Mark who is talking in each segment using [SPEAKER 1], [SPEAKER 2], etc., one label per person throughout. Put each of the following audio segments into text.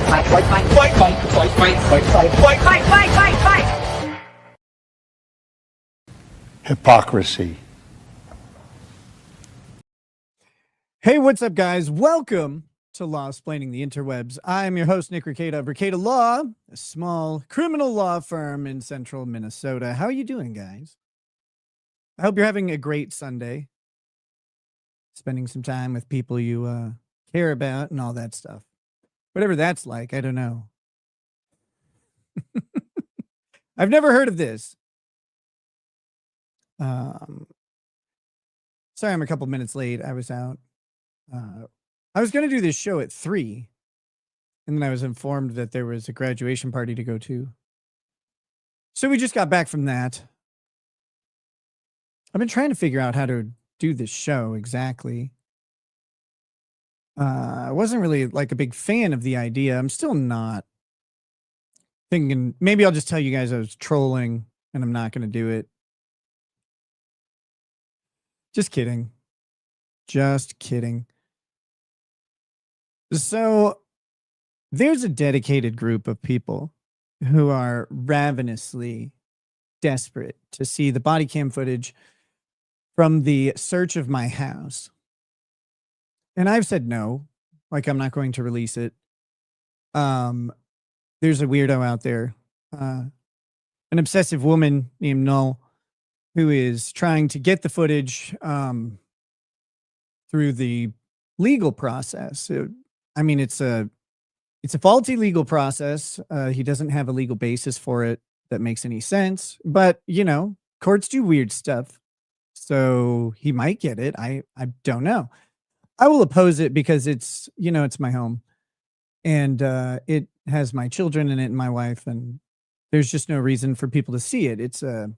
[SPEAKER 1] Fight, fight, fight, fight, fight, fight, fight, fight, fight, fight, fight, fight, fight, fight.
[SPEAKER 2] Hypocrisy.
[SPEAKER 3] Hey, what's up, guys? Welcome to Law-Splaining the Interwebs. I'm your host, Nick Ricada of Ricada Law, a small criminal law firm in central Minnesota. How are you doing, guys? I hope you're having a great Sunday, spending some time with people you care about and all that stuff. Whatever that's like, I don't know. I've never heard of this. Sorry, I'm a couple minutes late. I was out. I was going to do this show at 3, and then I was informed that there was a graduation party to go to. So we just got back from that. I've been trying to figure out how to do this show exactly. I wasn't really like a big fan of the idea. I'm still not. Thinking maybe I'll just tell you guys I was trolling and I'm not going to do it. Just kidding. Just kidding. So there's a dedicated group of people who are ravenously desperate to see the body cam footage from the search of my house. And I've said no, like I'm not going to release it. There's a weirdo out there, an obsessive woman named Null, who is trying to get the footage through the legal process. I mean, it's a faulty legal process. He doesn't have a legal basis for it that makes any sense. But, you know, courts do weird stuff. So he might get it. I don't know. I will oppose it because it's, you know, it's my home. And it has my children in it and my wife. And there's just no reason for people to see it. It's a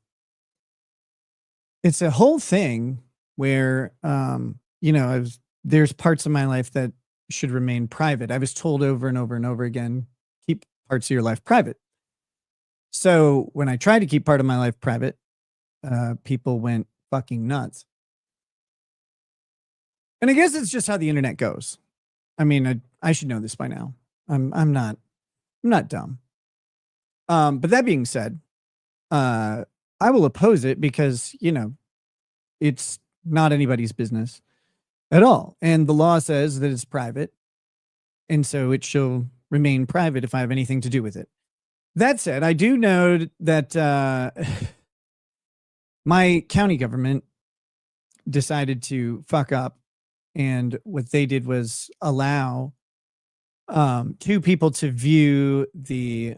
[SPEAKER 3] whole thing where, you know, there's parts of my life that should remain private. I was told over and over and over again, keep parts of your life private. So when I tried to keep part of my life private, people went fucking nuts. And I guess it's just how the internet goes. I mean, I should know this by now. I'm not dumb. But that being said, I will oppose it because, you know, it's not anybody's business at all. And the law says that it's private. And so it shall remain private if I have anything to do with it. That said, I do know that my county government decided to fuck up. And what they did was allow 2 people to view the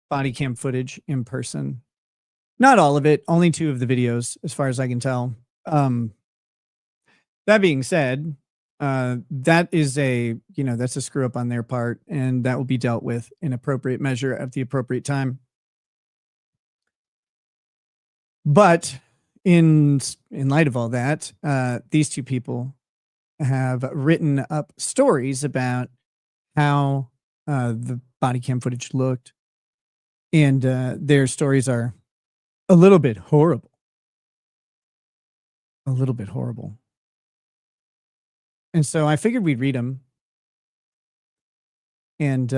[SPEAKER 3] body cam footage in person. Not all of it, only 2 of the videos, as far as I can tell. That being said, that is that's a screw up on their part, and that will be dealt with in appropriate measure at the appropriate time. But in light of all that, these 2 people have written up stories about how the body cam footage looked, and their stories are a little bit horrible. A little bit horrible. And so I figured we'd read them. And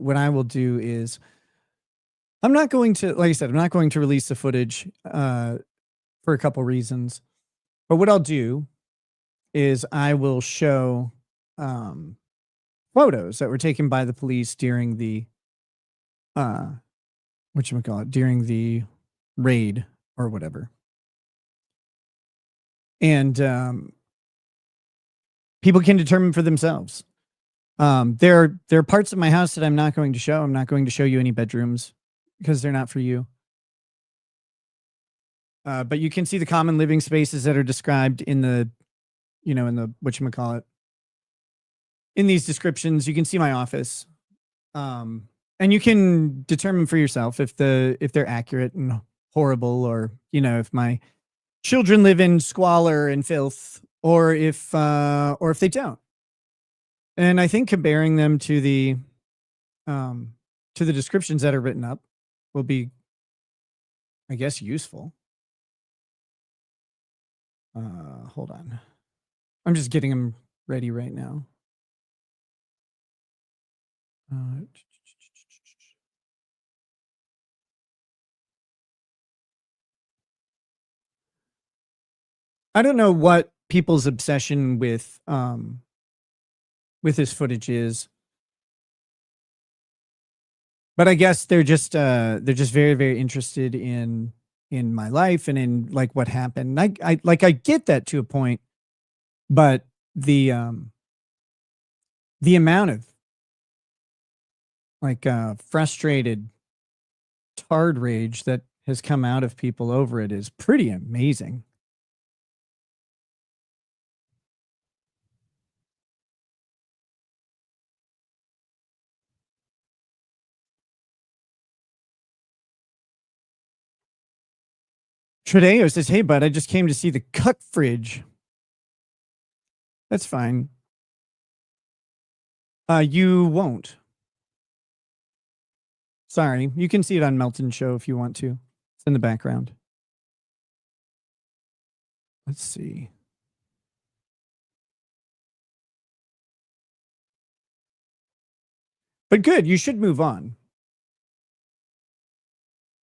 [SPEAKER 3] what I will do is, I'm not going to, like I said, I'm not going to release the footage for a couple reasons. But what I'll do is I will show photos that were taken by the police during the during the raid or whatever. And people can determine for themselves. There are parts of my house that I'm not going to show. I'm not going to show you any bedrooms because they're not for you. But you can see the common living spaces that are described in the, in the, in these descriptions. You can see my office. And you can determine for yourself if they're accurate and horrible, or, if my children live in squalor and filth, or if they don't. And I think comparing them to the descriptions that are written up will be, I guess, useful. Hold on. I'm just getting them ready right now. I don't know what people's obsession with this footage is, but I guess they're just very, very interested in my life and in like what happened. I get that to a point, but the amount of like frustrated tard rage that has come out of people over it is pretty amazing. Tradeo says, "Hey, bud, I just came to see the cut fridge." That's fine. You won't. Sorry. You can see it on Melton's show if you want to. It's in the background. Let's see. But good. You should move on.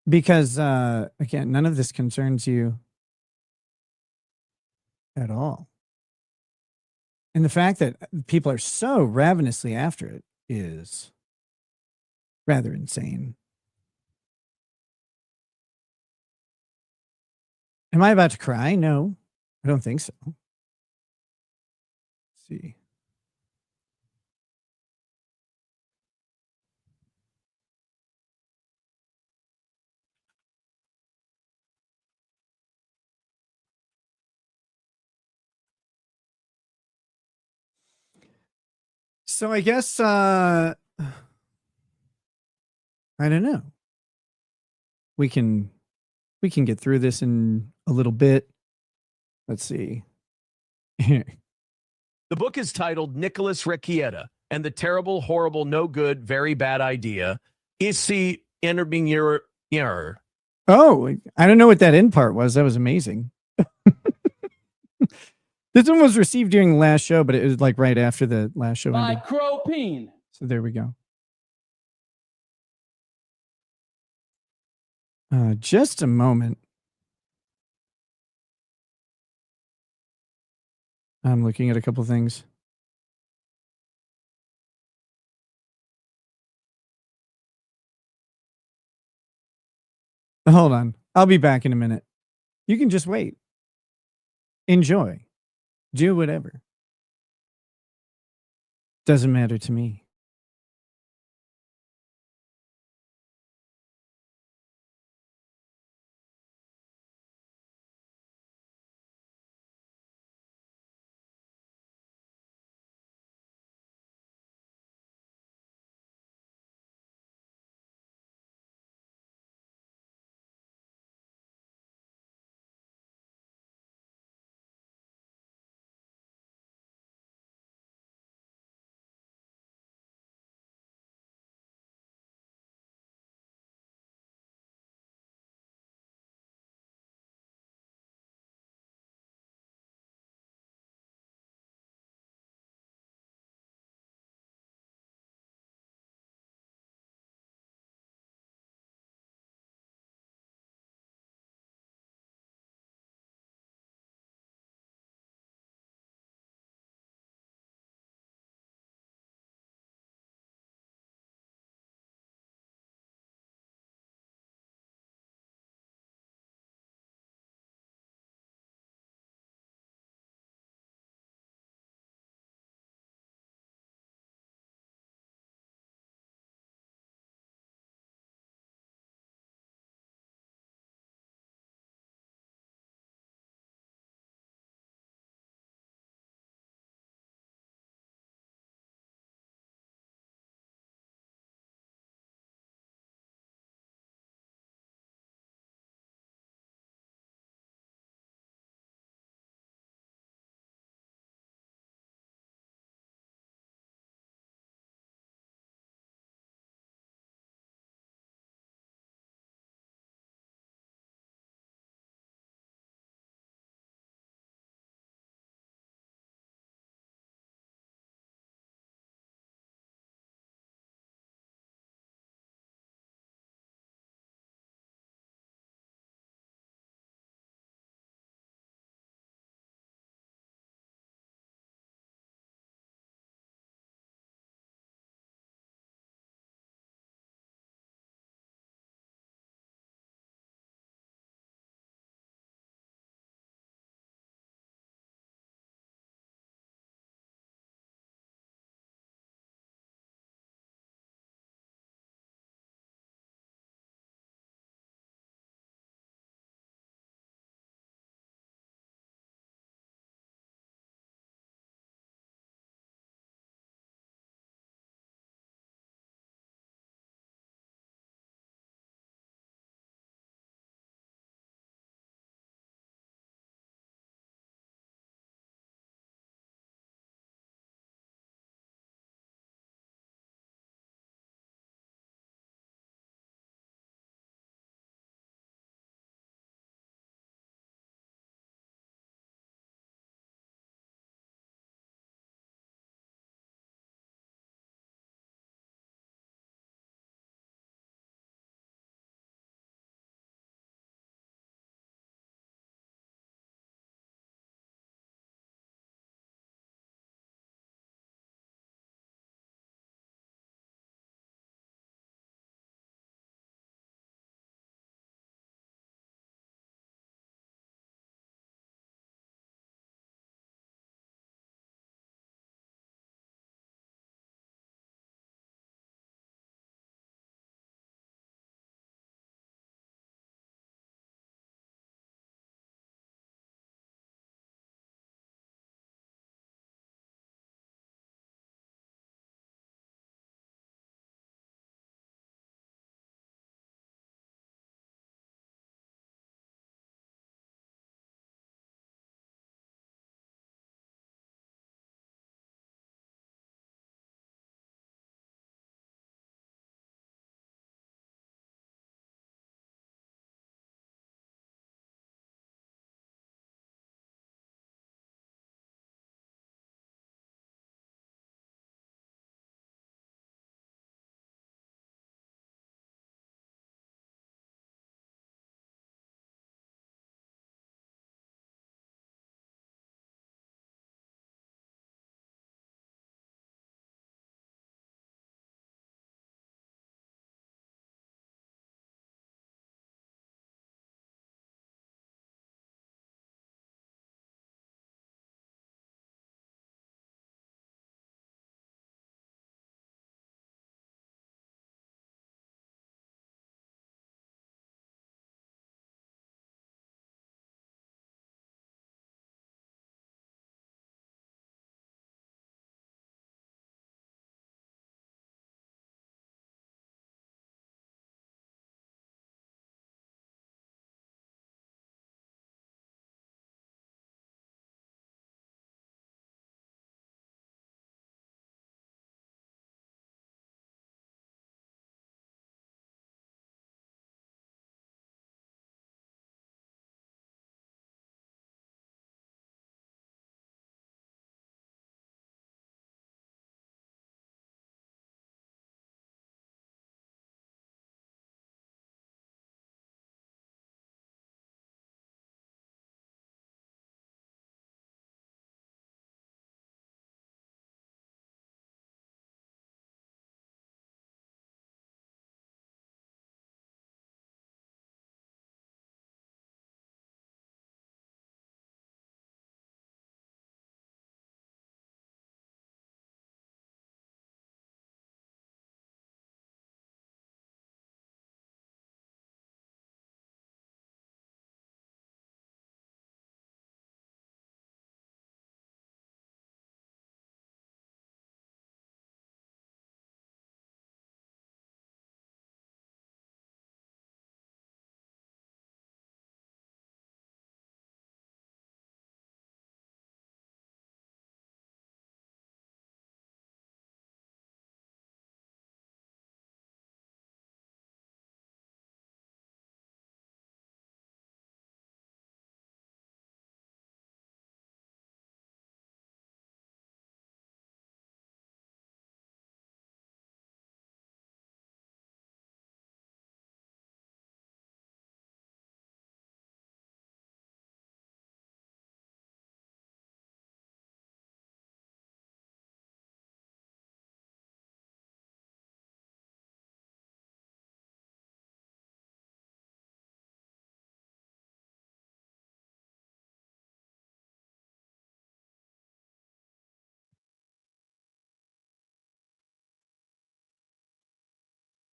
[SPEAKER 3] Because, again, none of this concerns you at all. And the fact that people are so ravenously after it is rather insane. Am I about to cry? No, I don't think so. Let's see. So I guess I don't know. We can get through this in a little bit. Let's see.
[SPEAKER 2] The book is titled Nicholas Requieta and the Terrible, Horrible, No Good, Very Bad Idea. Issy entering your error.
[SPEAKER 3] Oh, I don't know what that end part was. That was amazing. This one was received during the last show, but it was like right after the last show ended.
[SPEAKER 1] Micropene.
[SPEAKER 3] So there we go. Just a moment. I'm looking at a couple things. Hold on. I'll be back in a minute. You can just wait. Enjoy. Do whatever. Doesn't matter to me.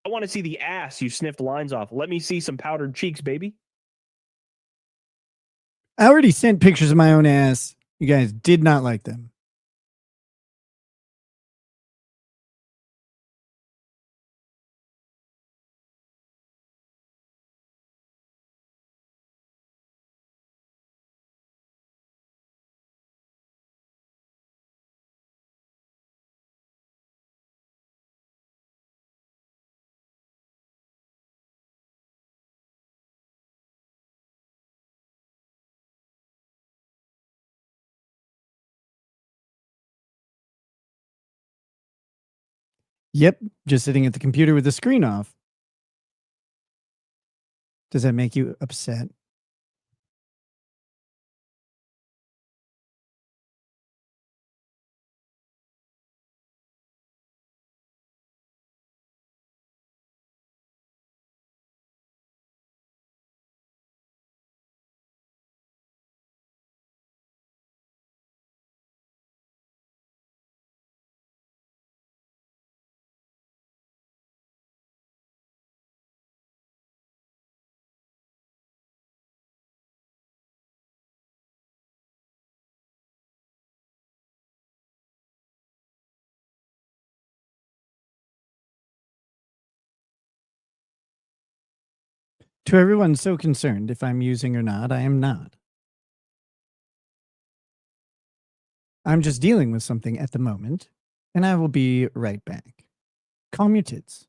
[SPEAKER 4] I want to see the ass you sniffed lines off. Let me see some powdered cheeks, baby.
[SPEAKER 3] I already sent pictures of my own ass. You guys did not like them. Yep, just sitting at the computer with the screen off. Does that make you upset? To everyone so concerned if I'm using or not, I am not. I'm just dealing with something at the moment, and I will be right back. Calm your tits.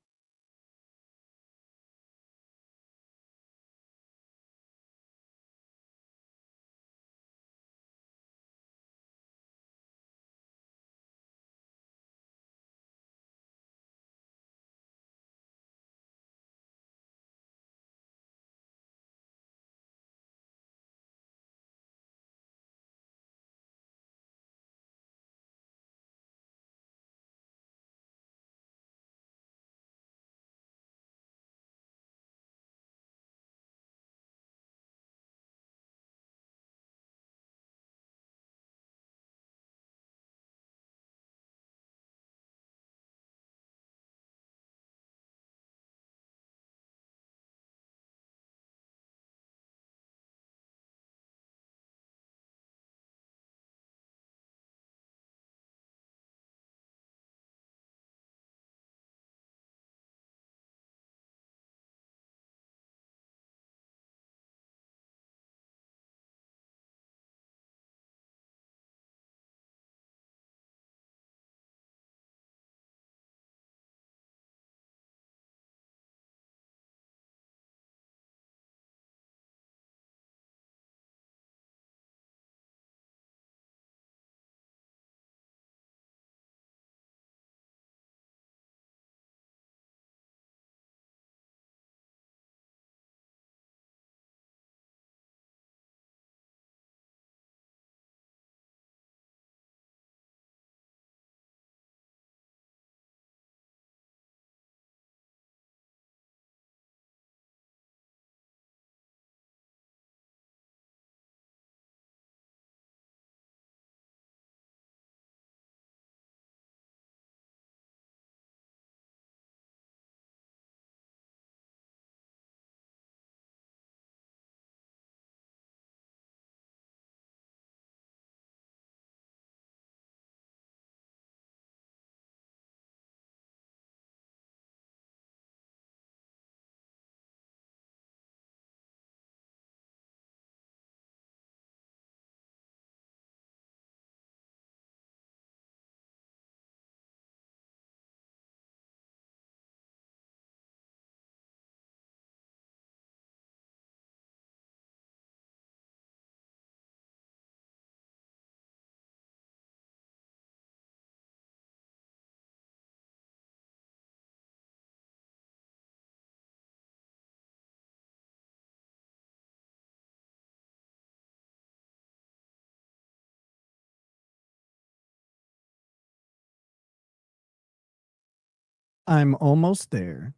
[SPEAKER 3] I'm almost there.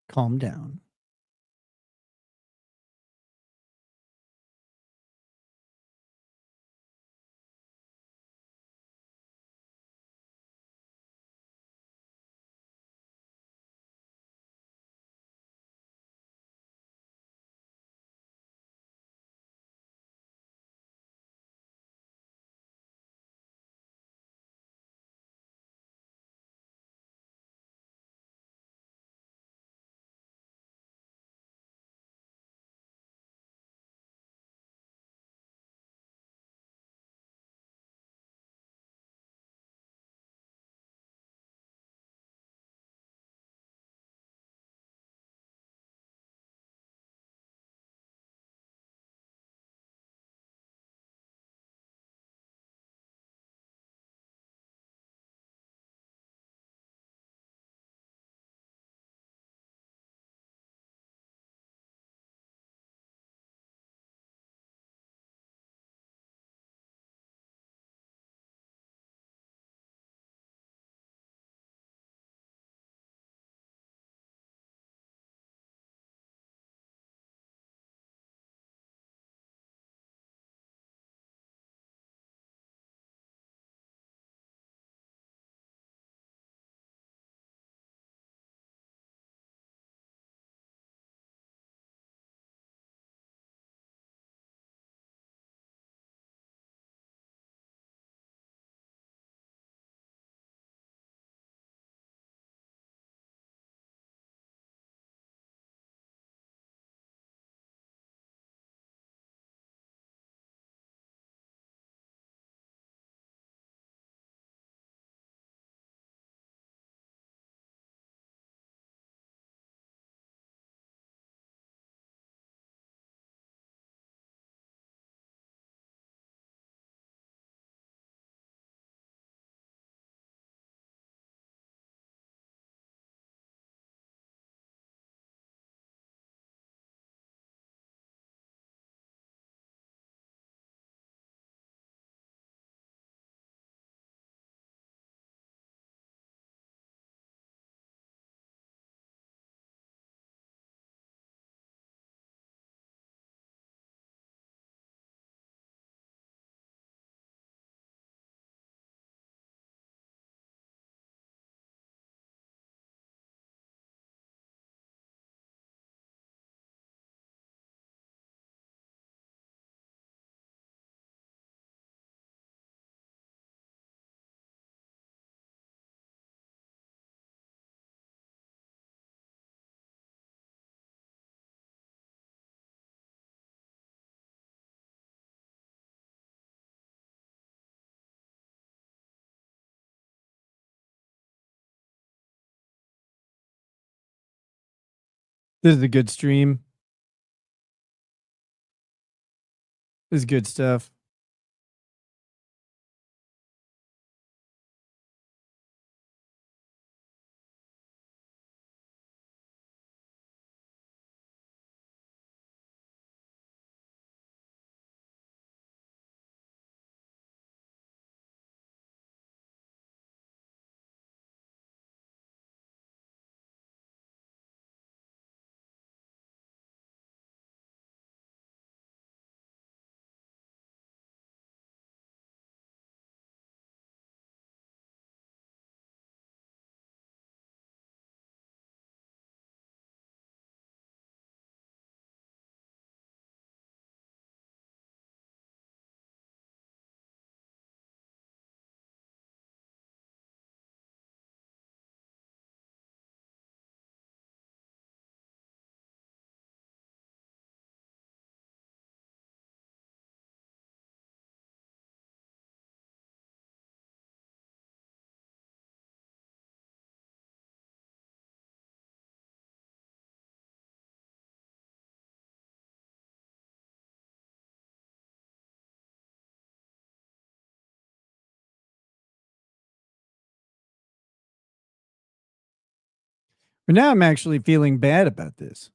[SPEAKER 3] Calm down. This is a good stream. This is good stuff. But now I'm actually feeling bad about this.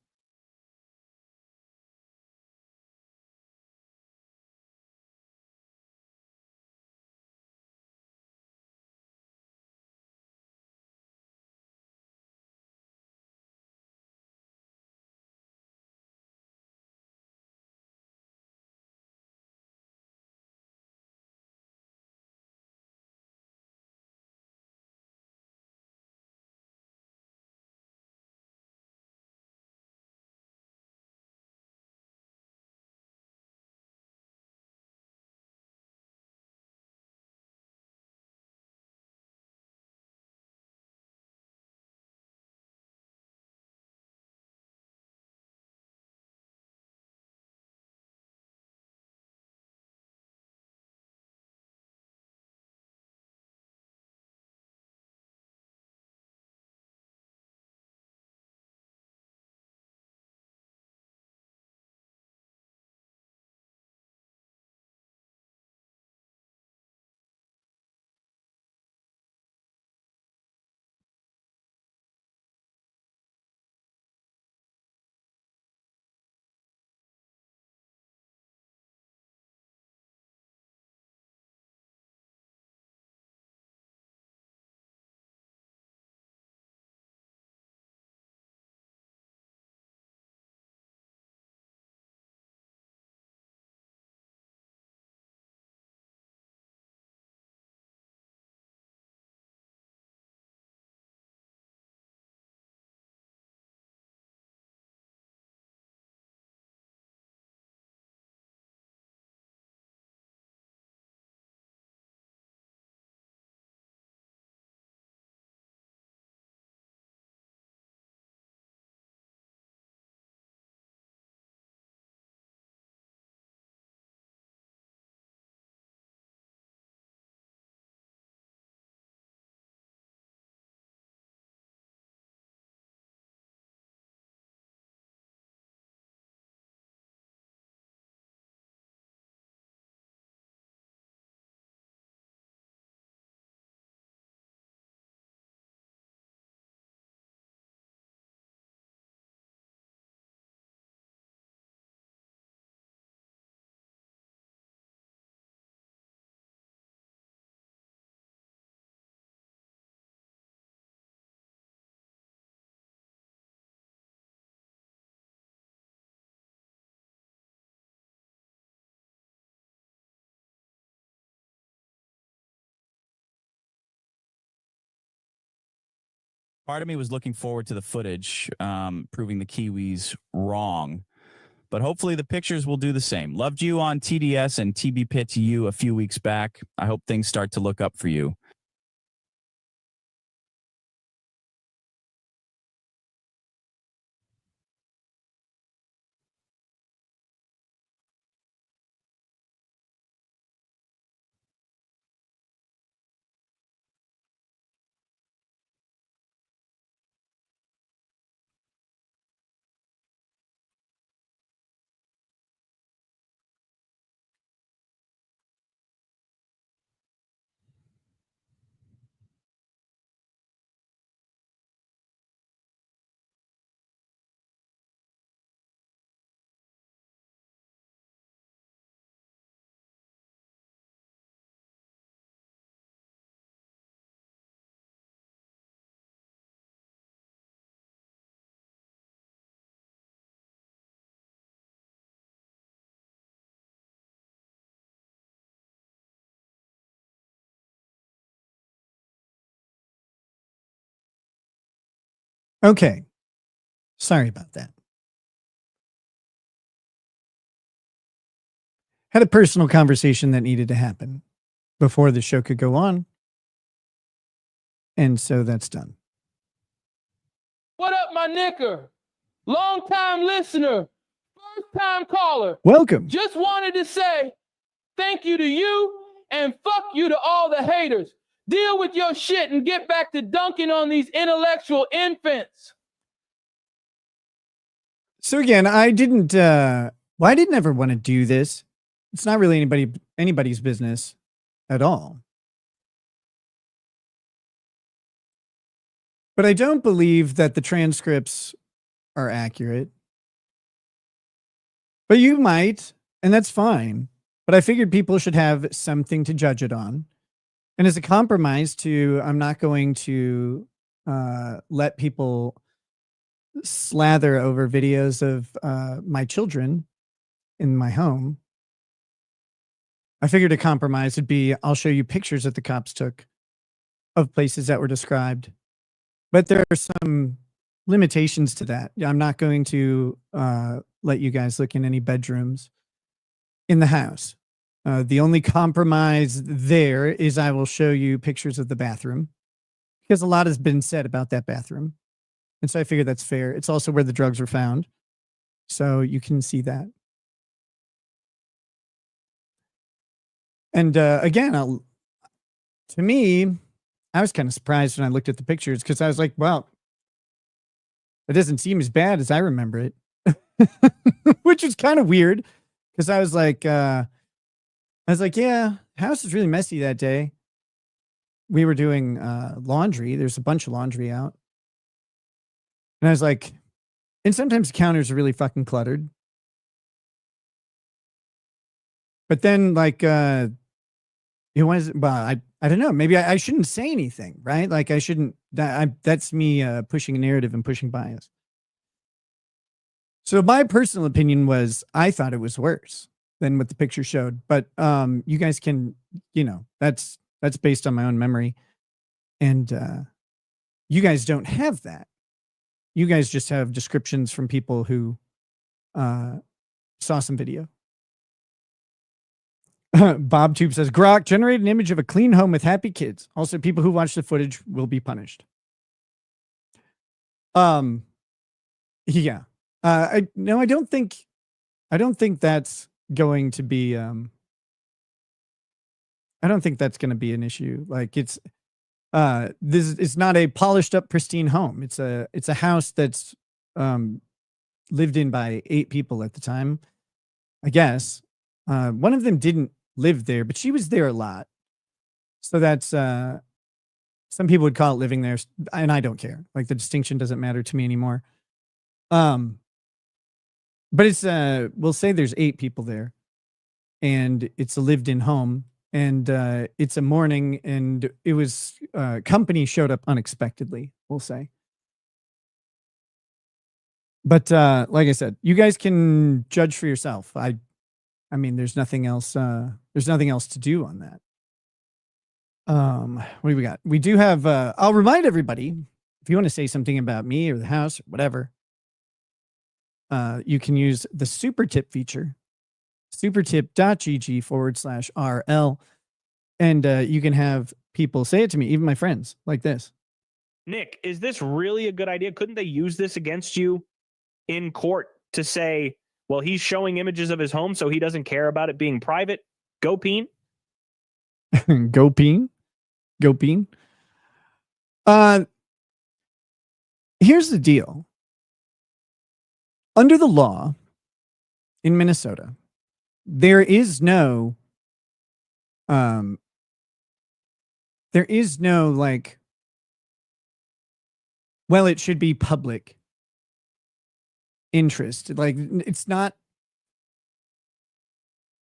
[SPEAKER 5] Part of me was looking forward to the footage proving the Kiwis wrong, but hopefully the pictures will do the same. Loved you on TDS and TB Pit to you a few weeks back. I hope things start to look up for you.
[SPEAKER 3] Okay. Sorry about that. Had a personal conversation that needed to happen before the show could go on. And so that's done.
[SPEAKER 6] What up, my nicker? Long time listener, first time caller.
[SPEAKER 3] Welcome.
[SPEAKER 6] Just wanted to say thank you to you and fuck you to all the haters. Deal with your shit and get back to dunking on these intellectual infants.
[SPEAKER 3] So again, I didn't ever want to do this. It's not really anybody's business at all. But I don't believe that the transcripts are accurate. But you might, and that's fine. But I figured people should have something to judge it on. And as a compromise to, I'm not going to let people slather over videos of my children in my home. I figured a compromise would be, I'll show you pictures that the cops took of places that were described. But there are some limitations to that. I'm not going to let you guys look in any bedrooms in the house. The only compromise there is I will show you pictures of the bathroom because a lot has been said about that bathroom. And so I figured that's fair. It's also where the drugs were found. So you can see that. And again, to me, I was kind of surprised when I looked at the pictures because I was like, well, it doesn't seem as bad as I remember it, which is kind of weird because I was like, yeah, house is really messy that day. We were doing laundry. There's a bunch of laundry out. And I was like, and sometimes the counters are really fucking cluttered. But then like, it was, well, I don't know. Maybe I shouldn't say anything, right? Like I shouldn't, that's me pushing a narrative and pushing bias. So my personal opinion was, I thought it was worse than what the picture showed. But you guys can, that's based on my own memory. And you guys don't have that. You guys just have descriptions from people who saw some video. Bob Tube says, Grok, generate an image of a clean home with happy kids. Also, people who watch the footage will be punished. Yeah. I don't think that's going to be, I don't think that's going to be an issue. Like this is not a polished up, pristine home. It's a house that's, lived in by 8 people at the time, I guess. One of them didn't live there, but she was there a lot. So that's, some people would call it living there, and I don't care. Like the distinction doesn't matter to me anymore. But it's, we'll say there's 8 people there and it's a lived in home and, it's a morning and it was, company showed up unexpectedly, we'll say. But, like I said, you guys can judge for yourself. I mean, there's nothing else to do on that. What do we got? We do have, I'll remind everybody, if you want to say something about me or the house or whatever, you can use the super tip feature, supertip.gg/RL. And, you can have people say it to me, even my friends like this.
[SPEAKER 4] Nick, is this really a good idea? Couldn't they use this against you in court to say, well, he's showing images of his home, so he doesn't care about it being private? Go peen.
[SPEAKER 3] Go peen. Go peen. Here's the deal. Under the law in Minnesota, there is no like, well, it should be public interest. Like it's not,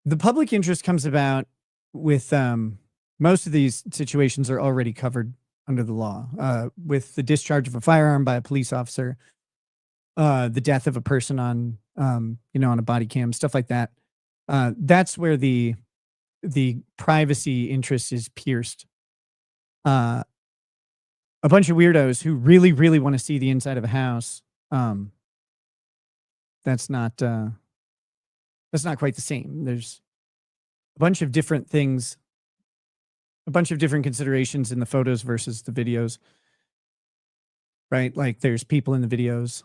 [SPEAKER 3] the public interest comes about with most of these situations are already covered under the law, with the discharge of a firearm by a police officer, the death of a person on on a body cam, stuff like that. That's where the privacy interest is pierced. a bunch of weirdos who really, really want to see the inside of a house. That's not quite the same. There's a bunch of different things, a bunch of different considerations in the photos versus the videos, right? Like there's people in the videos.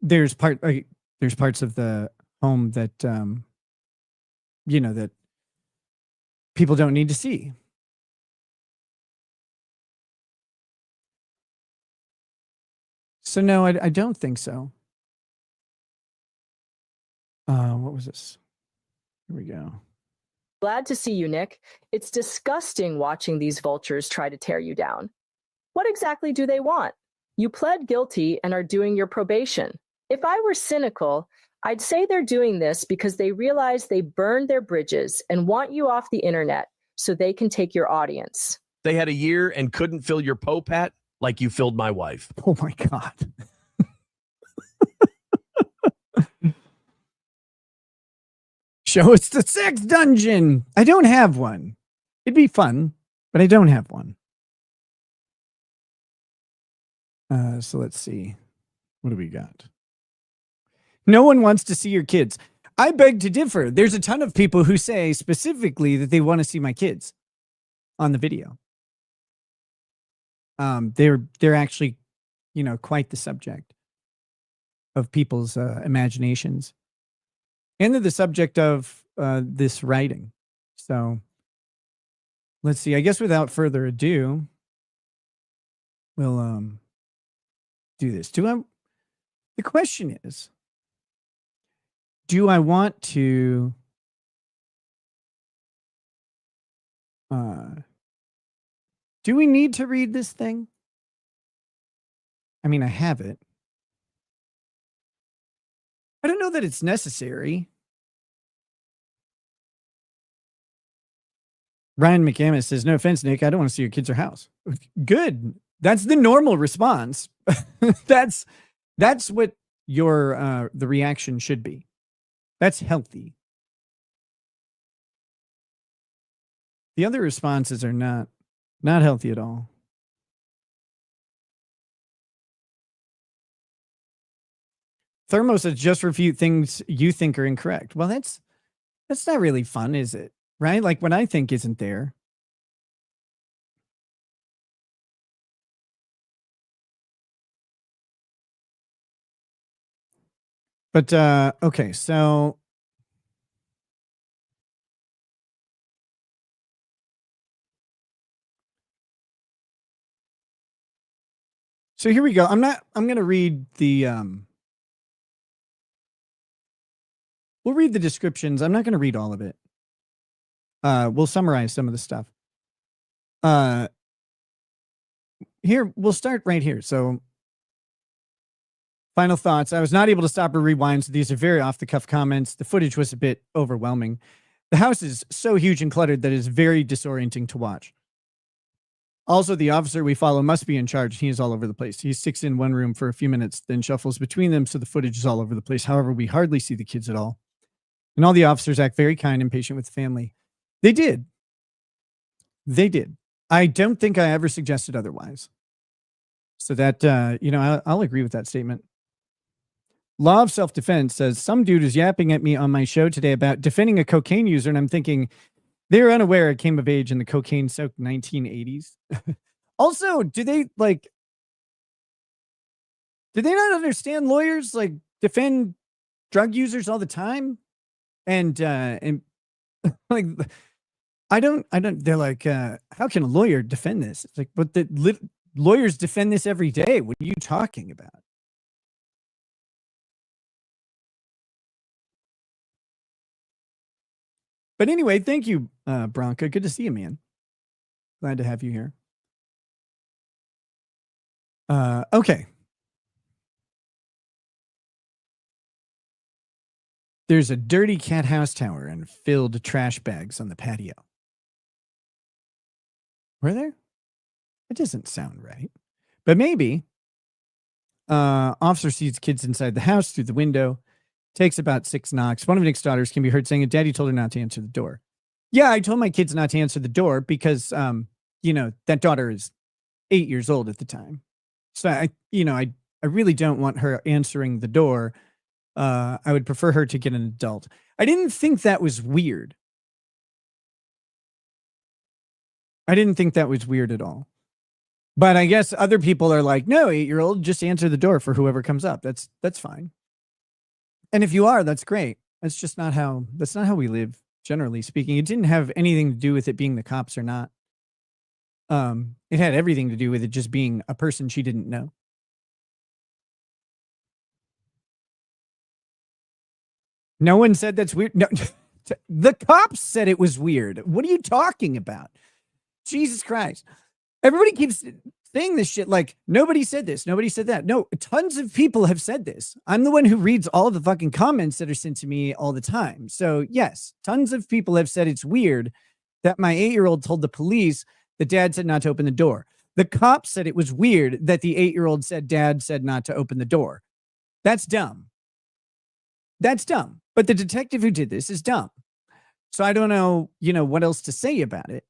[SPEAKER 3] There's parts of the home that, that people don't need to see. So no, I don't think so. What was this? Here we go.
[SPEAKER 7] Glad to see you, Nick. It's disgusting watching these vultures try to tear you down. What exactly do they want? You pled guilty and are doing your probation. If I were cynical, I'd say they're doing this because they realize they burned their bridges and want you off the internet so they can take your audience.
[SPEAKER 2] They had a year and couldn't fill your Popat like you filled my wife.
[SPEAKER 3] Oh my God. Show us the sex dungeon. I don't have one. It'd be fun, but I don't have one. So let's see. What do we got? No one wants to see your kids. I beg to differ. There's a ton of people who say specifically that they want to see my kids on the video. They're actually, quite the subject of people's imaginations. And they're the subject of this writing. So let's see. I guess without further ado, we'll do this. The question is, do I want to do we need to read this thing? I mean, I have it. I don't know that it's necessary. Ryan McAmis says, no offense, Nick, I don't want to see your kids or house. Good. That's the normal response. That's what your the reaction should be. That's healthy. The other responses are not healthy at all. Thermo says, just refute things you think are incorrect. Well, that's not really fun, is it? Right? Like what I think isn't there. But okay, so here we go. I'm going to read the we'll read the descriptions. I'm not going to read all of it. We'll summarize some of the stuff. Here, we'll start right here. So, final thoughts. I was not able to stop or rewind, so these are very off-the-cuff comments. The footage was a bit overwhelming. The house is so huge and cluttered that it's very disorienting to watch. Also, the officer we follow must be in charge. He is all over the place. He sticks in one room for a few minutes, then shuffles between them, so the footage is all over the place. However, we hardly see the kids at all. And all the officers act very kind and patient with the family. They did. They did. I don't think I ever suggested otherwise. So that, I'll agree with that statement. Law of Self-Defense says, some dude is yapping at me on my show today about defending a cocaine user, and I'm thinking, they're unaware it came of age in the cocaine-soaked 1980s. Also, do they not understand lawyers defend drug users all the time? And like, I don't, they're like, how can a lawyer defend this? It's like, but lawyers defend this every day. What are you talking about? But anyway, thank you, Bronca. Good to see you, man. Glad to have you here. Okay. There's a dirty cat house tower and filled trash bags on the patio. Were there? It doesn't sound right. But maybe. Officer sees kids inside the house through the window. Takes about 6 knocks. One of Nick's daughters can be heard saying, Daddy told her not to answer the door. Yeah, I told my kids not to answer the door because that daughter is 8 years old at the time. So I really don't want her answering the door. I would prefer her to get an adult. I didn't think that was weird. I didn't think that was weird at all. But I guess other people are like, no, 8-year-old, just answer the door for whoever comes up. That's fine. And if you are, that's great. That's not how we live, generally speaking. It didn't have anything to do with it being the cops or not. It had everything to do with it just being a person she didn't know. No one said that's weird. No, the cops said it was weird. What are you talking about? Jesus Christ. Everybody keeps saying this shit like, nobody said this, nobody said that. No, tons of people have said this. I'm the one who reads all the fucking comments that are sent to me all the time. So yes, tons of people have said it's weird that my 8-year-old told the police that dad said not to open the door. The cops said it was weird that the 8-year-old said dad said not to open the door. That's dumb. That's dumb. But the detective who did this is dumb. So I don't know, what else to say about it.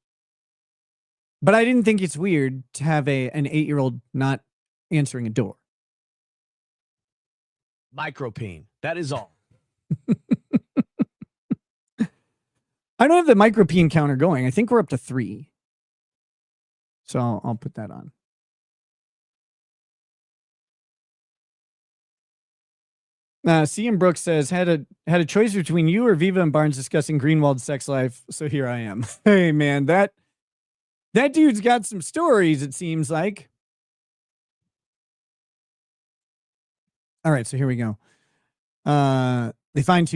[SPEAKER 3] But I didn't think it's weird to have an 8-year-old not answering a door.
[SPEAKER 2] Micropene. That is all.
[SPEAKER 3] I don't have the micropene counter going. I think we're up to 3. So I'll put that on. CM Brooks says, had a choice between you or Viva and Barnes discussing Greenwald's sex life. So here I am. Hey, man, that dude's got some stories, it seems like. All right, so here we go. They find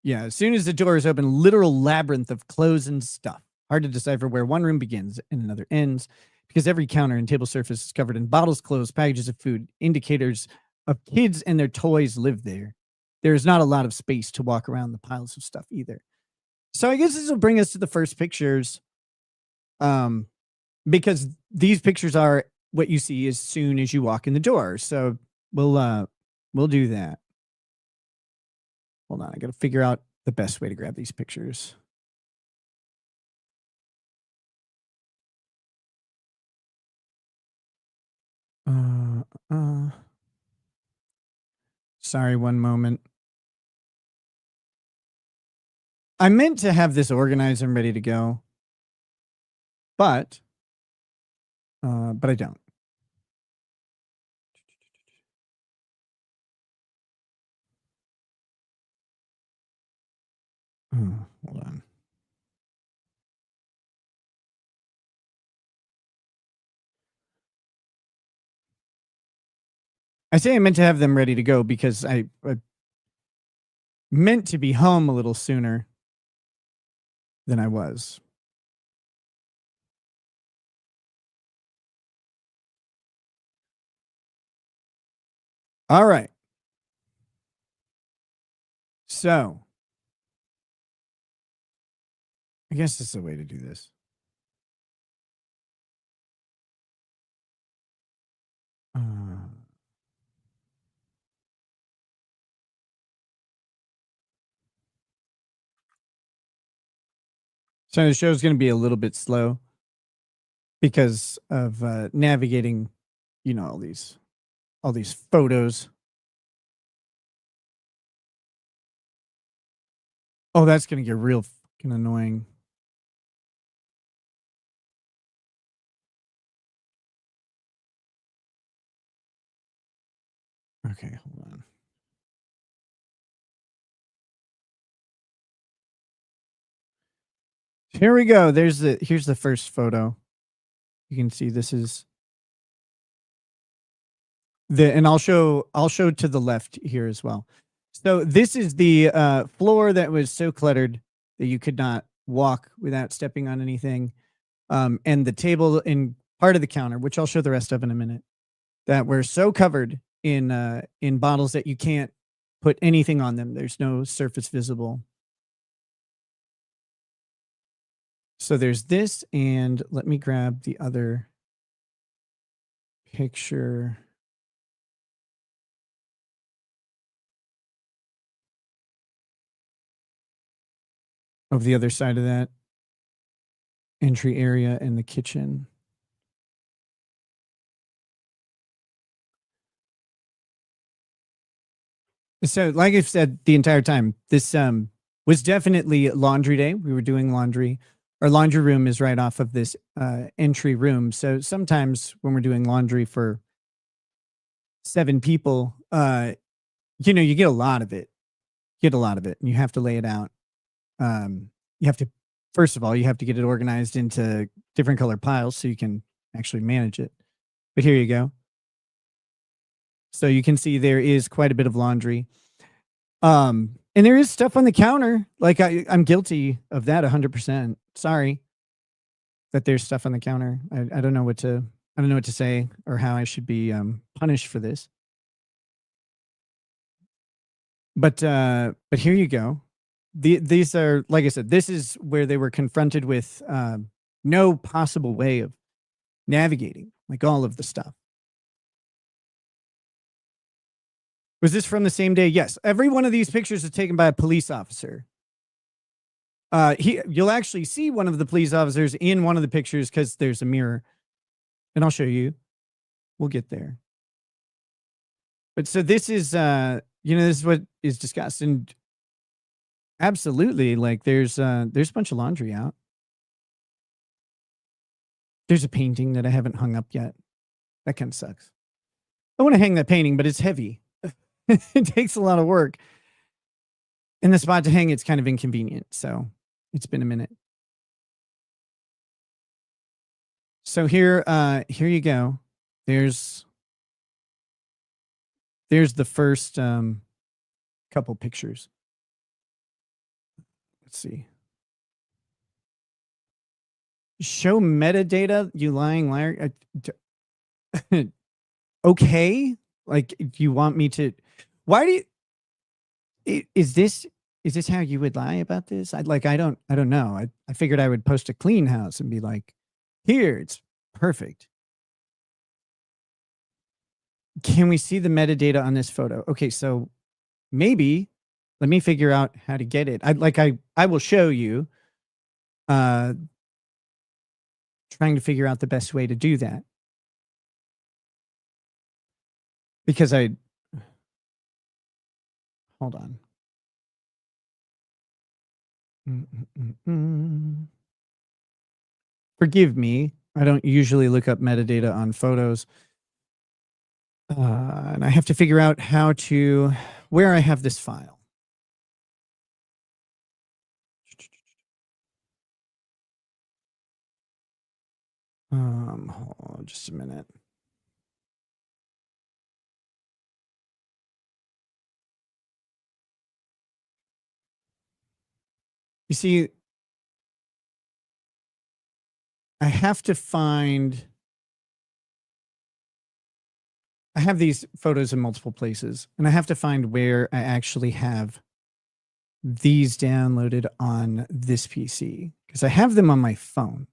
[SPEAKER 3] as soon as the door is open, literal labyrinth of clothes and stuff. Hard to decipher where one room begins and another ends, because every counter and table surface is covered in bottles, clothes, packages of food, indicators of kids and their toys live there. There's not a lot of space to walk around the piles of stuff either. So I guess this will bring us to the first pictures. Because these pictures are what you see as soon as you walk in the door. So we'll do that. Hold on, I got to figure out the best way to grab these pictures. Sorry, one moment. I meant to have this organized and ready to go, but I don't. Hold on. I say I meant to have them ready to go because I meant to be home a little sooner than I was. All right. So, I guess this is a way to do this. So the show's going to be a little bit slow because of navigating, all these photos. Oh, that's going to get real fucking annoying. Okay, hold on. Here we go. Here's the first photo. You can see this is and I'll show to the left here as well. So this is the floor that was so cluttered that you could not walk without stepping on anything. And the table and part of the counter, which I'll show the rest of in a minute, that were so covered in bottles that you can't put anything on them. There's no surface visible. So there's this, and let me grab the other picture. Of the other side of that. entry area and the kitchen. So, like I've said the entire time, this was definitely laundry day. We were doing laundry. Our laundry room is right off of this entry room. So sometimes when we're doing laundry for 7 people, you know, you get a lot of it. Get a lot of it, and you have to lay it out. You have to, first of all, you have to get it organized into different color piles so you can actually manage it. But here you go. So you can see there is quite a bit of laundry. And there is stuff on the counter. Like I'm guilty of that 100%. Sorry that there's stuff on the counter. I don't know what to say or how I should be punished for this. But here you go. These are, like I said, this is where they were confronted with no possible way of navigating like all of the stuff. Was this from the same day? Yes. Every one of these pictures is taken by a police officer. You'll actually see one of the police officers in one of the pictures because there's a mirror. And I'll show you. We'll get there. But so this is, this is what is discussed. And absolutely, like there's a bunch of laundry out. There's a painting that I haven't hung up yet. That kind of sucks. I want to hang that painting, but it's heavy. It takes a lot of work. And the spot to hang it's kind of inconvenient. So it's been a minute. So here you go. There's the first couple pictures. Let's see. Show metadata, you lying liar. Okay. Like, do you want me to? Why do you? Is this how you would lie about this? I don't know. I figured I would post a clean house and be like, here, it's perfect. Can we see the metadata on this photo? Okay, so maybe let me figure out how to get it. I will show you. Trying to figure out the best way to do that. Because hold on. Forgive me. I don't usually look up metadata on photos. And I have to figure out where I have this file. Hold on just a minute. You see, I have these photos in multiple places, and I have to find where I actually have these downloaded on this PC, because I have them on my phone.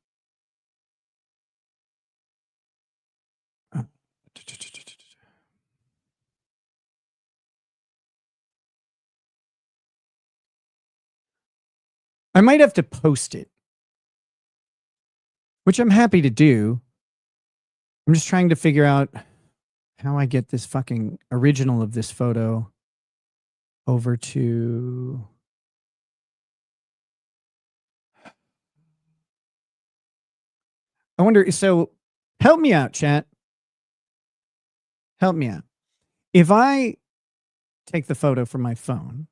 [SPEAKER 3] I might have to post it, which I'm happy to do. I'm just trying to figure out how I get this fucking original of this photo over to... I wonder, so help me out, chat. Help me out. If I take the photo from my phone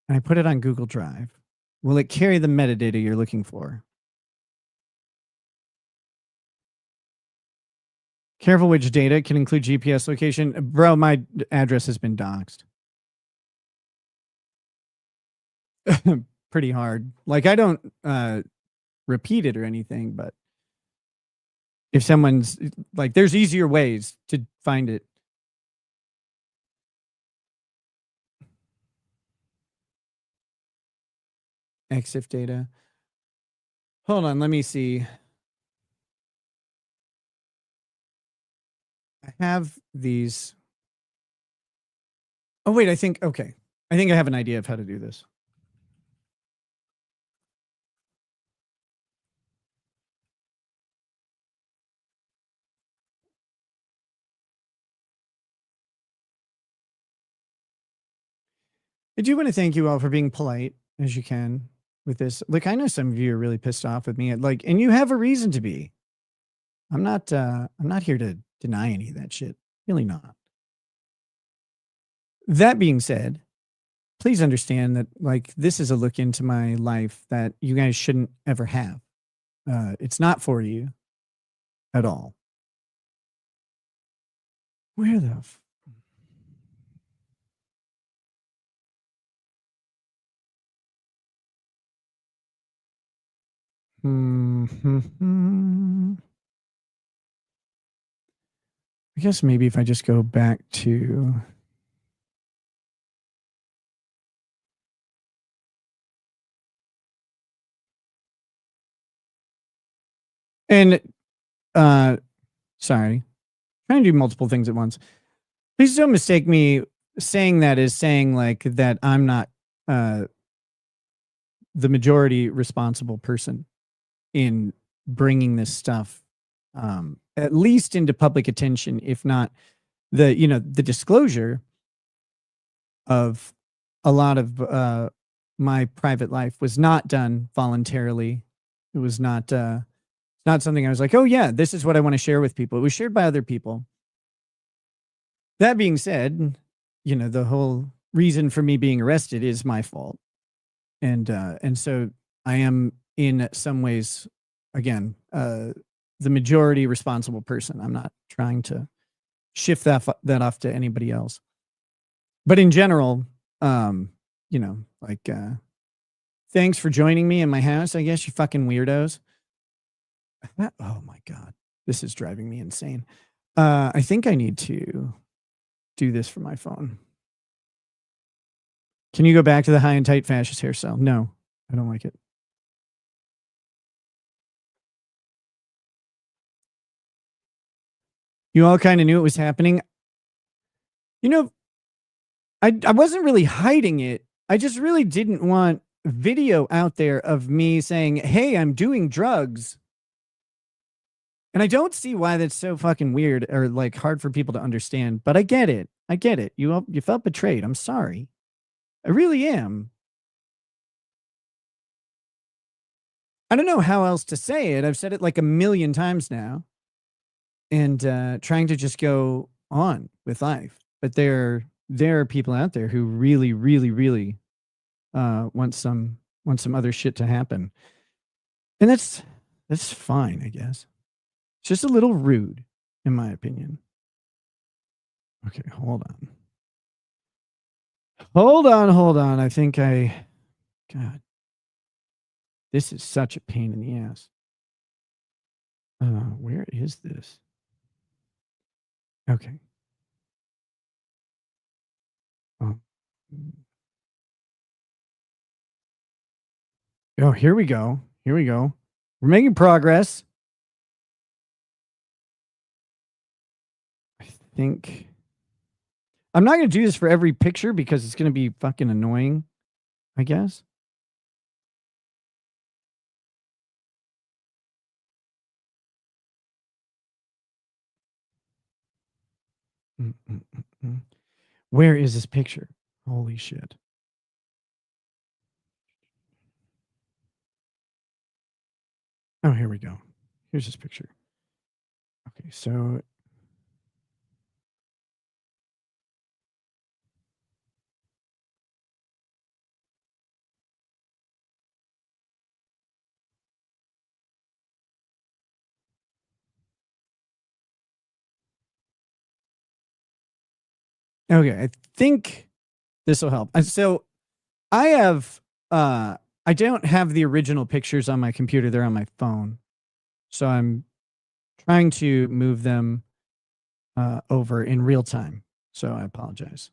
[SPEAKER 3] and I put it on Google Drive, will it carry the metadata you're looking for? Careful which data can include GPS location. Bro, my address has been doxed. Pretty hard. Like, I don't repeat it or anything, but if someone's like, there's easier ways to find it. EXIF data. Hold on, let me see. I have these. Oh, wait, okay. I think I have an idea of how to do this. do want to thank you all for being polite as you can with this. Like, I know some of you are really pissed off with me, like, and you have a reason to be. I'm not here to deny any of that shit. Really not. That being said, please understand that, like, this is a look into my life that you guys shouldn't ever have. It's not for you at all. Where the I guess maybe if I just go back to and sorry, trying to do multiple things at once. Please don't mistake me saying that as saying like that I'm not the majority responsible person in bringing this stuff at least into public attention, if not the the disclosure of a lot of my private life was not done voluntarily. It was not something I was like, oh yeah, this is what I want to share with people. It was shared by other people. That being said, the whole reason for me being arrested is my fault. And so I am in some ways, again, the majority responsible person. I'm not trying to shift that off to anybody else. But in general, thanks for joining me in my house, I guess, you fucking weirdos. Oh my God, this is driving me insane. I think I need to do this for my phone. Can you go back to the high and tight fascist hairstyle? No, I don't like it. You all kind of knew it was happening. I wasn't really hiding it. I just really didn't want video out there of me saying, hey, I'm doing drugs. And I don't see why that's so fucking weird or like hard for people to understand, but I get it. I get it. You felt betrayed. I'm sorry. I really am. I don't know how else to say it. I've said it like a million times now. And trying to just go on with life. But there are people out there who really, really, really want some other shit to happen. And that's fine, I guess. It's just a little rude, in my opinion. Okay, hold on. Hold on. I think God. This is such a pain in the ass. Where is this? Okay. Oh, here we go. We're making progress. I think I'm not going to do this for every picture because it's going to be fucking annoying, I guess. Where is this picture? Holy shit. Oh, here we go. Here's this picture. Okay, so okay, I think this will help. So I have I don't have the original pictures on my computer. They're on my phone. So I'm trying to move them over in real time. So I apologize.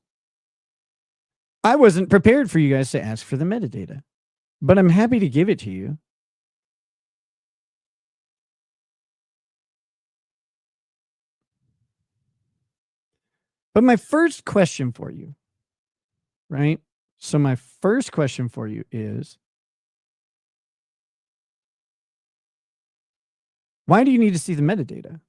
[SPEAKER 3] I wasn't prepared for you guys to ask for the metadata, but I'm happy to give it to you. But my first question for you, right? So my first question for you is, why do you need to see the metadata?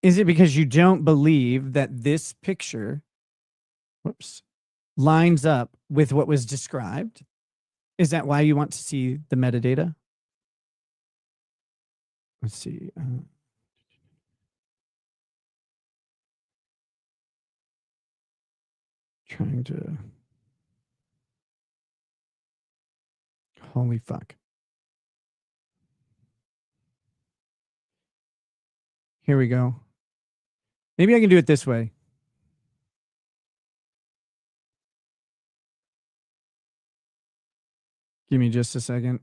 [SPEAKER 3] Is it because you don't believe that this picture whoops, lines up with what was described. Is that why you want to see the metadata? Let's see. Trying to. Holy fuck. Here we go. Maybe I can do it this way. Give me just a second.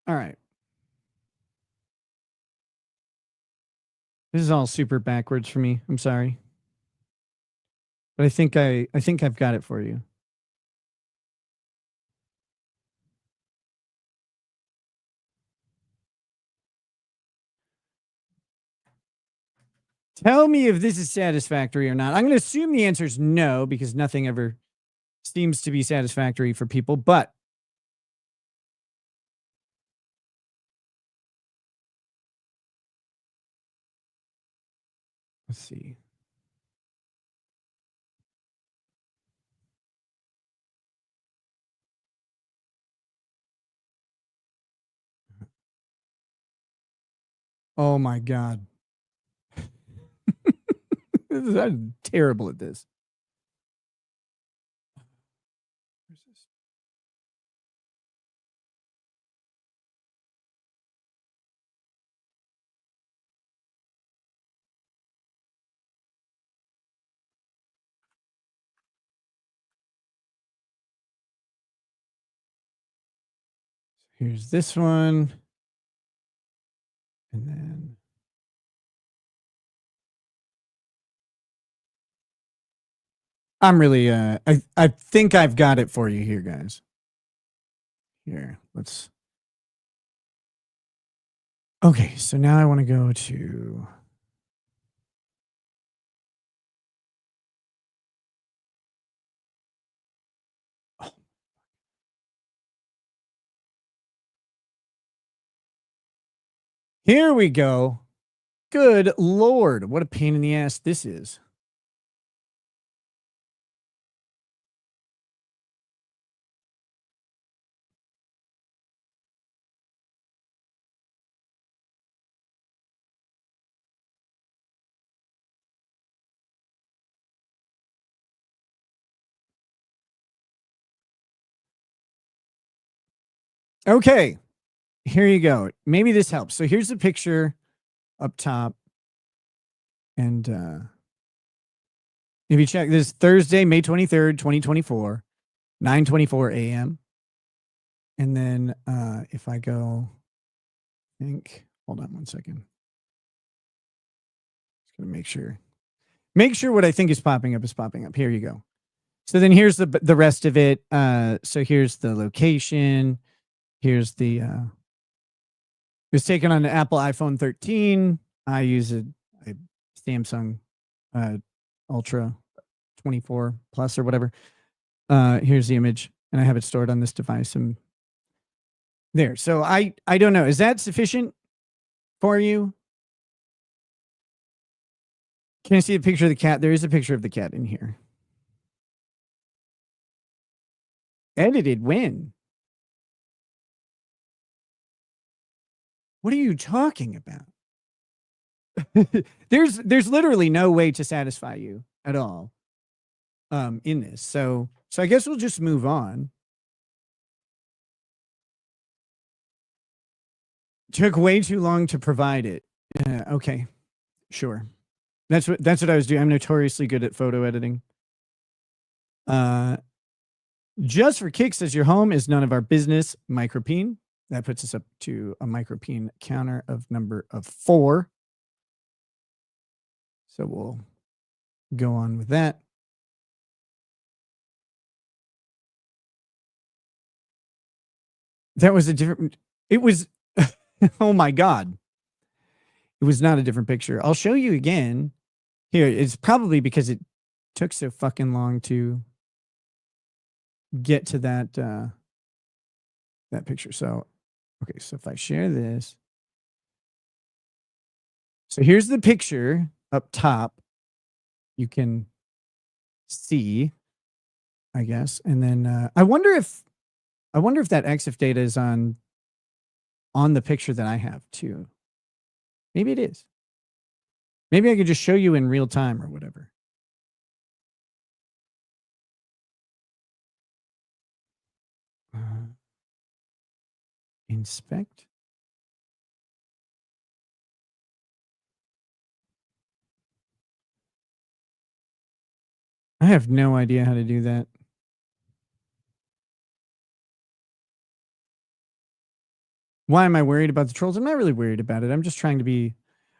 [SPEAKER 3] All right. This is all super backwards for me. I'm sorry. But I think I've got it for you. Tell me if this is satisfactory or not. I'm going to assume the answer is no, because nothing ever seems to be satisfactory for people, but let's see. Oh my God. I'm terrible at this. Where's this? Here's this one. And then I'm really I think I've got it for you here, guys. Here, let's. Okay, so now I want to go to here we go. Good Lord, what a pain in the ass this is. Okay, here you go. Maybe this helps. So here's the picture up top. And if you check this, Thursday, May 23rd, 2024, 9:24 a.m. And then if I go, I think, hold on one second. Just gonna make sure what I think is popping up is popping up. Here you go. So then here's the rest of it. So here's the location. Here's the it was taken on an Apple iPhone 13. I use a Samsung Ultra 24 Plus or whatever. Here's the image, and I have it stored on this device. And there. So I don't know. Is that sufficient for you? Can I see a picture of the cat? There is a picture of the cat in here. Edited when? What are you talking about? There's literally no way to satisfy you at all in this. So I guess we'll just move on. Took way too long to provide it. Okay, sure. That's what I was doing. I'm notoriously good at photo editing. Just for kicks, as your home is none of our business. Micropene. That puts us up to a micropene counter of number of 4. So we'll go on with that. That was a different, it was, oh my God. It was not a different picture. I'll show you again. Here, it's probably because it took so fucking long to get to that, that picture. So, okay, so if I share this. So here's the picture up top. You can see, I guess. And then I wonder if that EXIF data is on the picture that I have too. Maybe it is. Maybe I could just show you in real time or whatever. Inspect. I have no idea how to do that. Why am I worried about the trolls? I'm not really worried about it. I'm just trying to be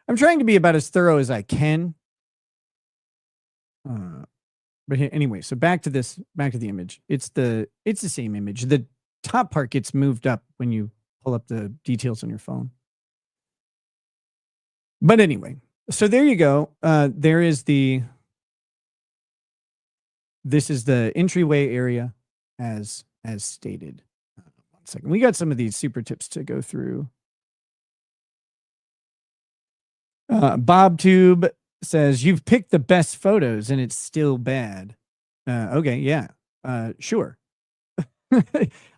[SPEAKER 3] about as thorough as I can. But anyway, so back to the image. It's the same image. The top part gets moved up when you pull up the details on your phone. But anyway, so there you go. This is the entryway area as stated. One second. We got some of these super tips to go through. BobTube says, you've picked the best photos and it's still bad. Okay, yeah. Sure.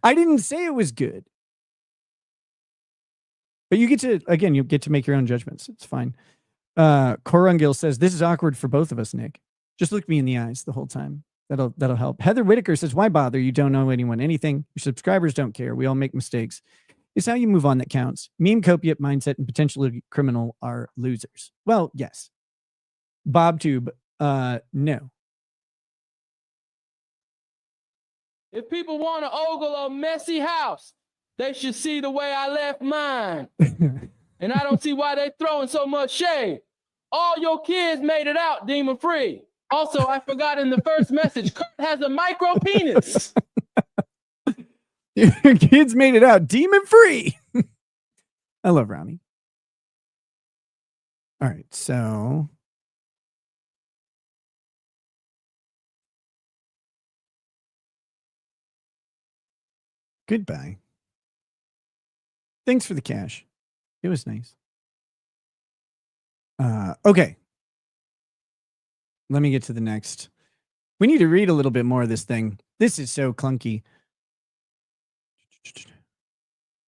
[SPEAKER 3] I didn't say it was good. But you get to make your own judgments. It's fine. Korungil says, this is awkward for both of us, Nick. Just look me in the eyes the whole time. That'll help. Heather Whitaker says, why bother? You don't owe anyone anything. Your subscribers don't care. We all make mistakes. It's how you move on that counts. Meme copiate mindset and potentially criminal are losers. Well, yes. BobTube, no.
[SPEAKER 6] If people want to ogle a messy house, they should see the way I left mine. And I don't see why they're throwing so much shade. All your kids made it out demon free. Also, I forgot in the first message, Kurt has a micro penis.
[SPEAKER 3] Your kids made it out demon free. I love Ronnie. All right, so goodbye. Thanks for the cash. It was nice. Okay. Let me get to the next. We need to read a little bit more of this thing. This is so clunky.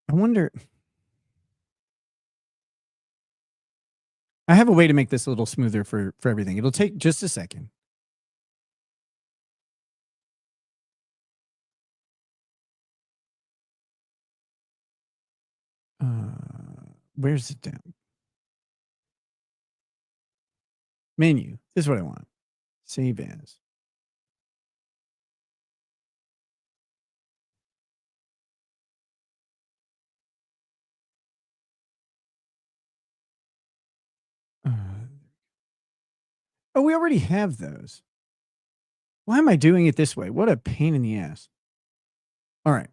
[SPEAKER 3] I wonder. I have a way to make this a little smoother for everything. It'll take just a second. Where's it down? Menu. This is what I want. Save as. Oh, we already have those. Why am I doing it this way? What a pain in the ass. All right.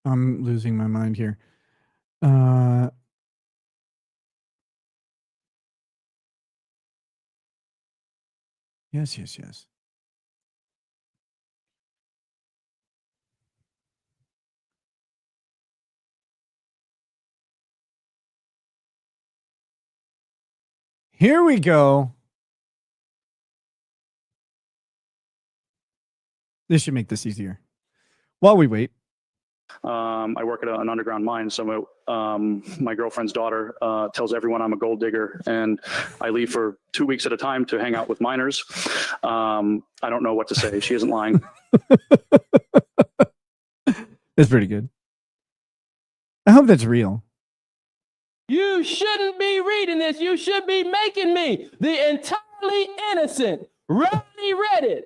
[SPEAKER 3] I'm losing my mind here. Yes. Here we go. This should make this easier. While we wait.
[SPEAKER 8] I work at an underground mine, so my girlfriend's daughter tells everyone I'm a gold digger, and I leave for 2 weeks at a time to hang out with miners. I don't know what to say. She isn't lying.
[SPEAKER 3] That's pretty good. I hope that's real.
[SPEAKER 6] You shouldn't be reading this. You should be making me the entirely innocent Ronnie Reddit.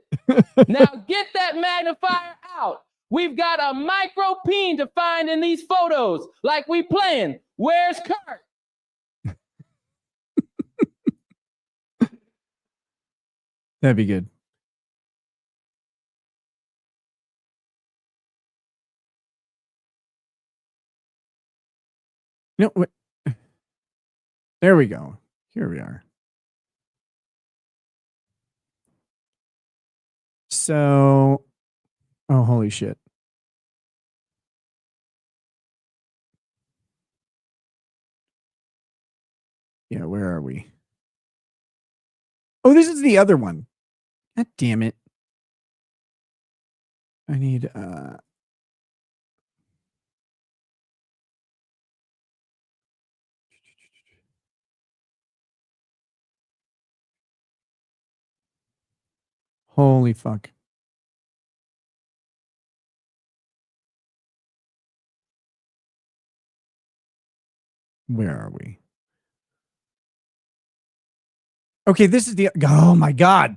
[SPEAKER 6] Now get that magnifier out. We've got a micro peen to find in these photos. Like we playing. Where's Kurt?
[SPEAKER 3] That'd be good. No, wait. There we go. Here we are. So, oh, holy shit. Yeah, where are we? Oh, this is the other one. God damn it. I need holy fuck. Where are we? Okay, this is the oh my god.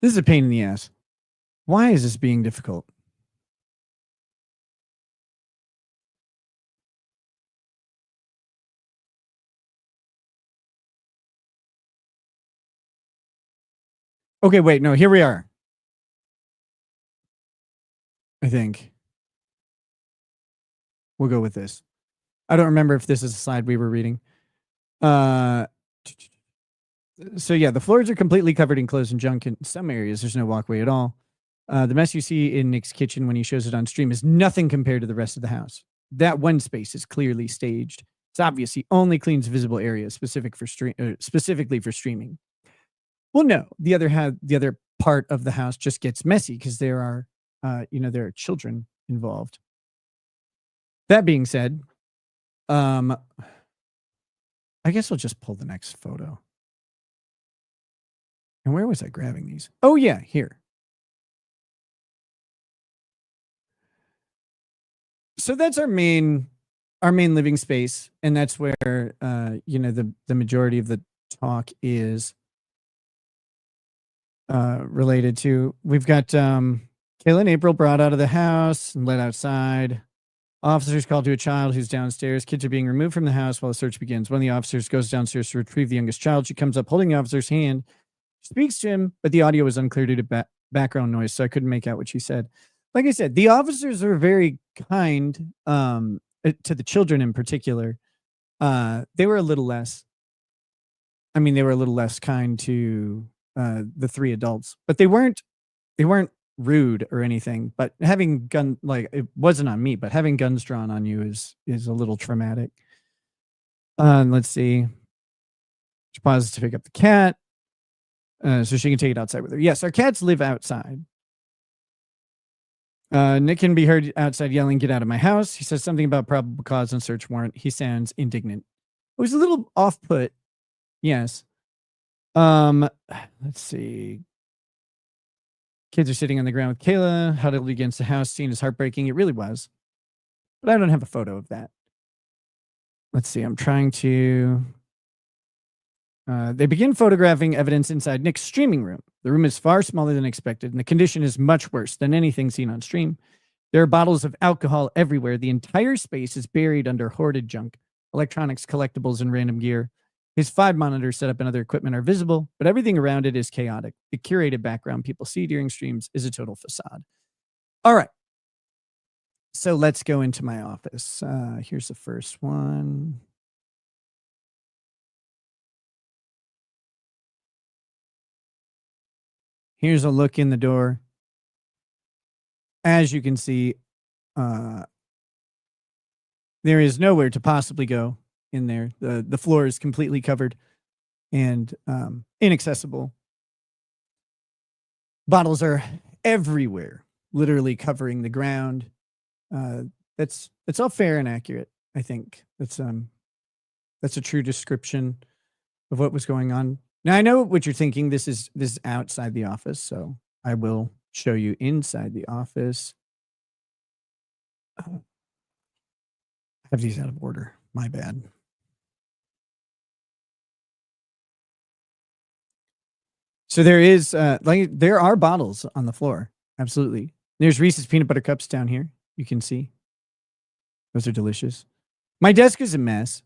[SPEAKER 3] This is a pain in the ass. Why is this being difficult? Okay, wait, no, here we are. I think we'll go with this. I don't remember if this is a slide we were reading. So yeah, the floors are completely covered in clothes and junk. In some areas, there's no walkway at all. The mess you see in Nick's kitchen when he shows it on stream is nothing compared to the rest of the house. That one space is clearly staged. It's obvious he only cleans visible areas specifically for streaming. Well, no, the other part of the house just gets messy because there are children involved. That being said, I guess we'll just pull the next photo. And where was I grabbing these? Oh yeah, here. So that's our main living space, and that's where the majority of the talk is related to. We've got Kayla and April brought out of the house and led outside. Officers called to a child who's downstairs. Kids are being removed from the house while the search begins. One of the officers goes downstairs to retrieve the youngest child. She comes up holding the officer's hand, speaks to him, but the audio was unclear due to background noise, so I couldn't make out what she said. Like I said, the officers are very kind to the children in particular. They were a little less. I mean, they were a little less kind to the three adults, but they weren't rude or anything. But having it wasn't on me, but having guns drawn on you is a little traumatic. Let's see. She pauses to pick up the cat, so she can take it outside with her. Yes, our cats live outside. Nick can be heard outside yelling, "Get out of my house." He says something about probable cause and search warrant. He sounds indignant. It was a little off-put. Yes. Let's see. Kids are sitting on the ground with Kayla, huddled against the house. Scene is heartbreaking. It really was. But I don't have a photo of that. Let's see. I'm trying to... they begin photographing evidence inside Nick's streaming room. The room is far smaller than expected, and the condition is much worse than anything seen on stream. There are bottles of alcohol everywhere. The entire space is buried under hoarded junk, electronics, collectibles, and random gear. His 5 monitors set up and other equipment are visible, but everything around it is chaotic. The curated background people see during streams is a total facade. All right. So let's go into my office. Here's the first one. Here's a look in the door. As you can see, there is nowhere to possibly go in there. The floor is completely covered and inaccessible. Bottles are everywhere, literally covering the ground. That's all fair and accurate. I think that's a true description of what was going on. Now I know what you're thinking. This is outside the office, so I will show you inside the office. I have these out of order. My bad. So there are bottles on the floor. Absolutely. There's Reese's peanut butter cups down here. You can see. Those are delicious. My desk is a mess.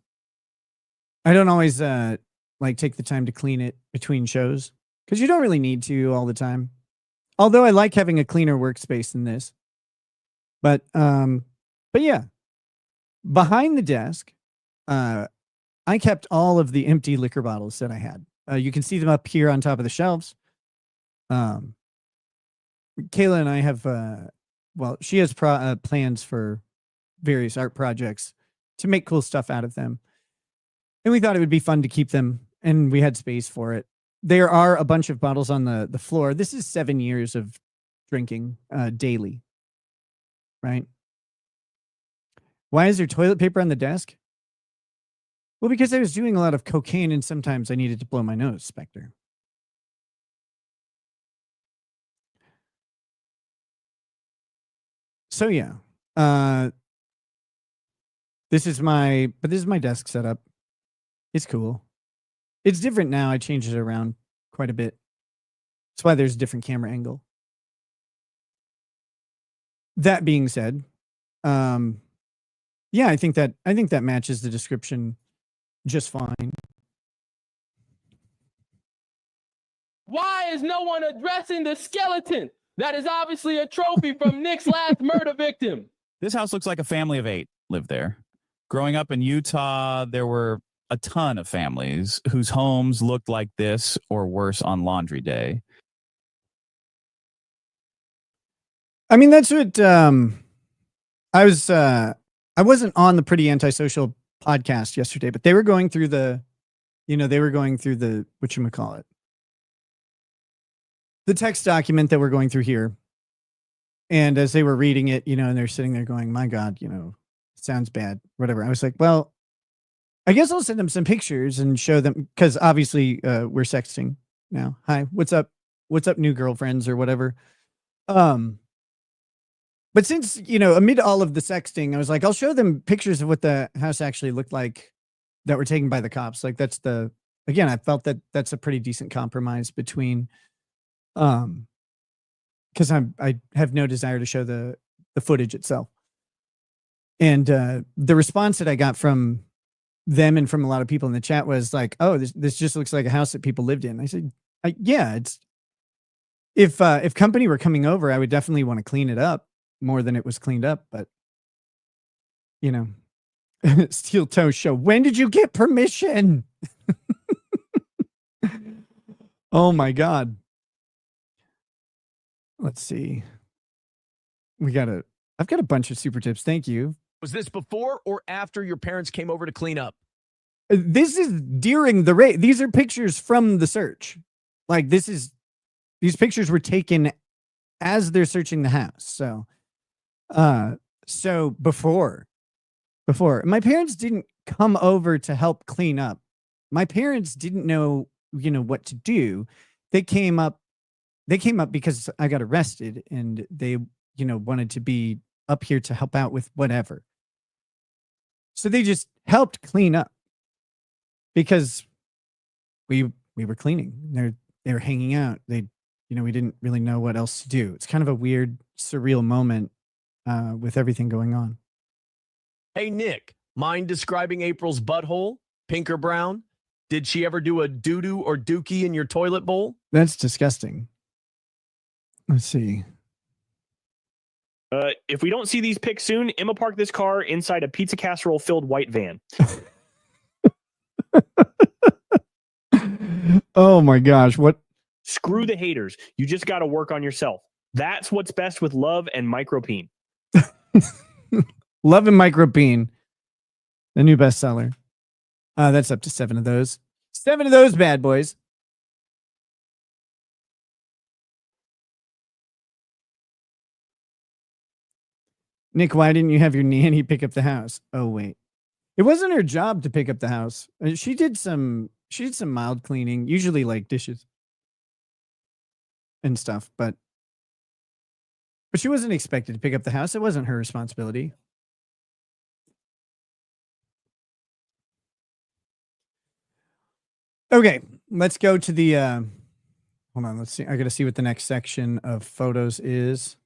[SPEAKER 3] I don't always like take the time to clean it between shows because you don't really need to all the time. Although I like having a cleaner workspace than this. But yeah, behind the desk, I kept all of the empty liquor bottles that I had. You can see them up here on top of the shelves. Kayla and I have, well, she has plans for various art projects to make cool stuff out of them. And we thought it would be fun to keep them, and we had space for it. There are a bunch of bottles on the floor. This is 7 years of drinking daily, right? Why is there toilet paper on the desk? Well, because I was doing a lot of cocaine, and sometimes I needed to blow my nose, Spectre. So yeah, this is my desk setup. It's cool. It's different now. I changed it around quite a bit. That's why there's a different camera angle. That being said, yeah, I think that matches the description just fine.
[SPEAKER 6] Why is no one addressing the skeleton? That is obviously a trophy from Nick's last murder victim.
[SPEAKER 5] This house looks like a family of 8 lived there. Growing up in Utah, there were a ton of families whose homes looked like this or worse on laundry day.
[SPEAKER 3] I mean, that's what I wasn't on the Pretty Antisocial podcast yesterday, but they were going through the whatchamacallit, the text document that we're going through here. And as they were reading it, and they're sitting there going, my God, sounds bad, whatever. I was like, well, I guess I'll send them some pictures and show them, because obviously we're sexting now. Hi, what's up? What's up, new girlfriends or whatever? But since, amid all of the sexting, I was like, I'll show them pictures of what the house actually looked like that were taken by the cops. Like again, I felt that that's a pretty decent compromise between, because I have no desire to show the footage itself. And the response that I got from them and from a lot of people in the chat was like, oh, this just looks like a house that people lived in. I said, yeah, it's, if company were coming over, I would definitely want to clean it up more than it was cleaned up. But, Steel Toe Show. When did you get permission? Oh my God. Let's see. I've got a bunch of super tips. Thank you.
[SPEAKER 2] Was this before or after your parents came over to clean up?
[SPEAKER 3] This is during the raid. These are pictures from the search. Like these pictures were taken as they're searching the house. So before my parents didn't come over to help clean up. My parents didn't know, what to do. They came up because I got arrested, and they, wanted to be up here to help out with whatever. So they just helped clean up because we were cleaning. They were hanging out. We didn't really know what else to do. It's kind of a weird, surreal moment with everything going on.
[SPEAKER 2] Hey, Nick, mind describing April's butthole? Pink or brown? Did she ever do a doo-doo or dookie in your toilet bowl?
[SPEAKER 3] That's disgusting. Let's see.
[SPEAKER 4] If we don't see these pics soon, Emma parked this car inside a pizza casserole filled white van.
[SPEAKER 3] Oh my gosh. What?
[SPEAKER 4] Screw the haters. You just got to work on yourself. That's what's best with love and micropene.
[SPEAKER 3] Love and Micropene, the new bestseller. That's up to 7 of those. 7 of those bad boys. Nick, why didn't you have your nanny pick up the house? Oh, wait. It wasn't her job to pick up the house. She did some mild cleaning, usually like dishes and stuff, but she wasn't expected to pick up the house. It wasn't her responsibility. Okay, let's go to the hold on, let's see. I got to see what the next section of photos is.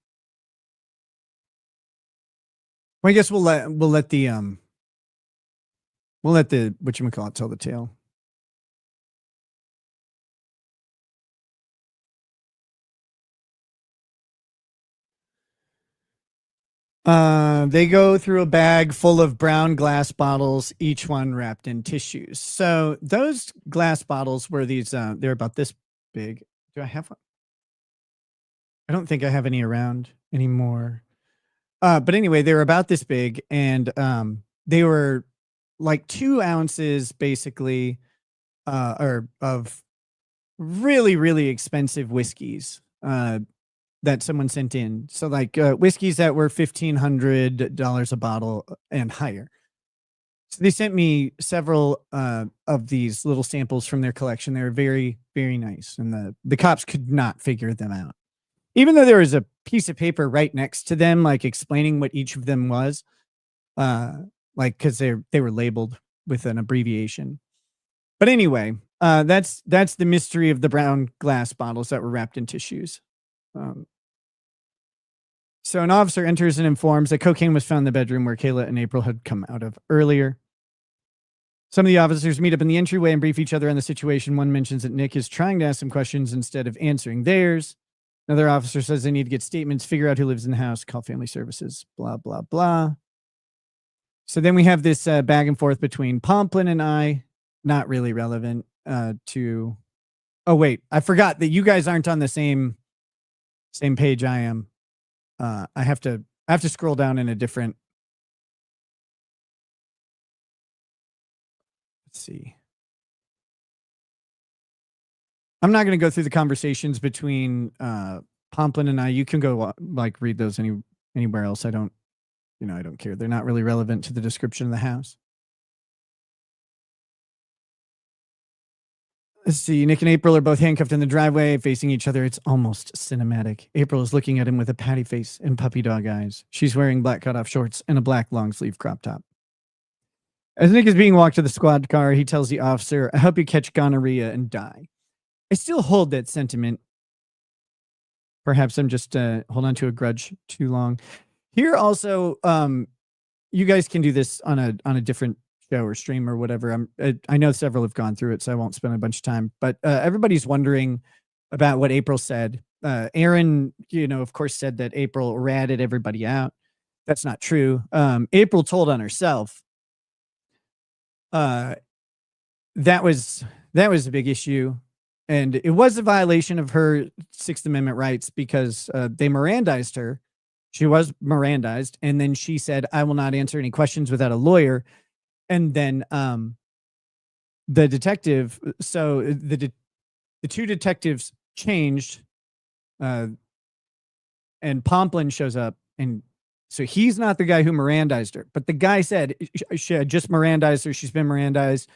[SPEAKER 3] Well, I guess we'll let the We'll let the whatchamacallit tell the tale. They go through a bag full of brown glass bottles, each one wrapped in tissues. So those glass bottles were these, they're about this big. Do I have one? I don't think I have any around anymore. But anyway, they were about this big, and they were like 2 ounces basically, or of really, really expensive whiskeys. That someone sent in. So like whiskeys that were $1,500 a bottle and higher. So they sent me several of these little samples from their collection. They were very, very nice. And the cops could not figure them out. Even though there was a piece of paper right next to them, like explaining what each of them was, like because they were labeled with an abbreviation. But anyway, that's the mystery of the brown glass bottles that were wrapped in tissues. So an officer enters and informs that cocaine was found in the bedroom where Kayla and April had come out of earlier. Some of the officers meet up in the entryway and brief each other on the situation. One mentions that Nick is trying to ask some questions instead of answering theirs. Another officer says they need to get statements, figure out who lives in the house, call family services, blah, blah, blah. So then we have this back and forth between Pomplin and I, not really relevant to... Oh, wait, I forgot that you guys aren't on the same page I am. I have to scroll down in a different. Let's see. I'm not going to go through the conversations between Pomplin and I. You can go like read those anywhere else. I don't care. They're not really relevant to the description of the house. Let's see. Nick and April are both handcuffed in the driveway, facing each other. It's almost cinematic. April is looking at him with a patty face and puppy dog eyes. She's wearing black cutoff shorts and a black long sleeve crop top. As Nick is being walked to the squad car, he tells the officer, "I hope you catch gonorrhea and die." I still hold that sentiment. Perhaps I'm just hold on to a grudge too long. Here also, you guys can do this on a different show or stream or whatever. I know several have gone through it, so I won't spend a bunch of time. But everybody's wondering about what April said. Aaron, of course, said that April ratted everybody out. That's not true. April told on herself. That was a big issue, and it was a violation of her Sixth Amendment rights because they Mirandized her. She was Mirandized, and then she said, "I will not answer any questions without a lawyer." And then the detective, so the 2 detectives changed, and Pomplin shows up, and so he's not the guy who Mirandized her, but the guy said she had just Mirandized her. She's been Mirandized,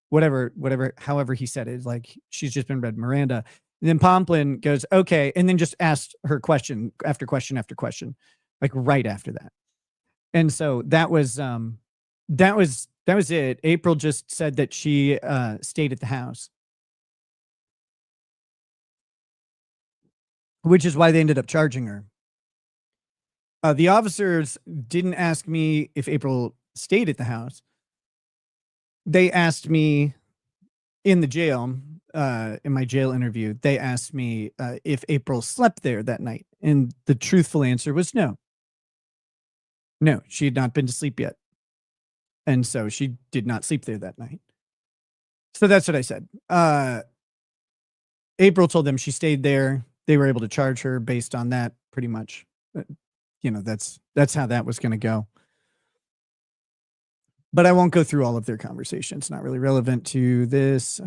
[SPEAKER 3] whatever, however he said it, like she's just been read Miranda. And then Pomplin goes, "Okay," and then just asked her question after question after question, like right after that. And so that was it. April just said that she stayed at the house, which is why they ended up charging her. The officers didn't ask me if April stayed at the house. They asked me in the jail, in my jail interview, they asked me if April slept there that night. And the truthful answer was no. No, she had not been to sleep yet. And so she did not sleep there that night. So that's what I said. April told them she stayed there. They were able to charge her based on that pretty much. That's how that was going to go. But I won't go through all of their conversations. Not really relevant to this.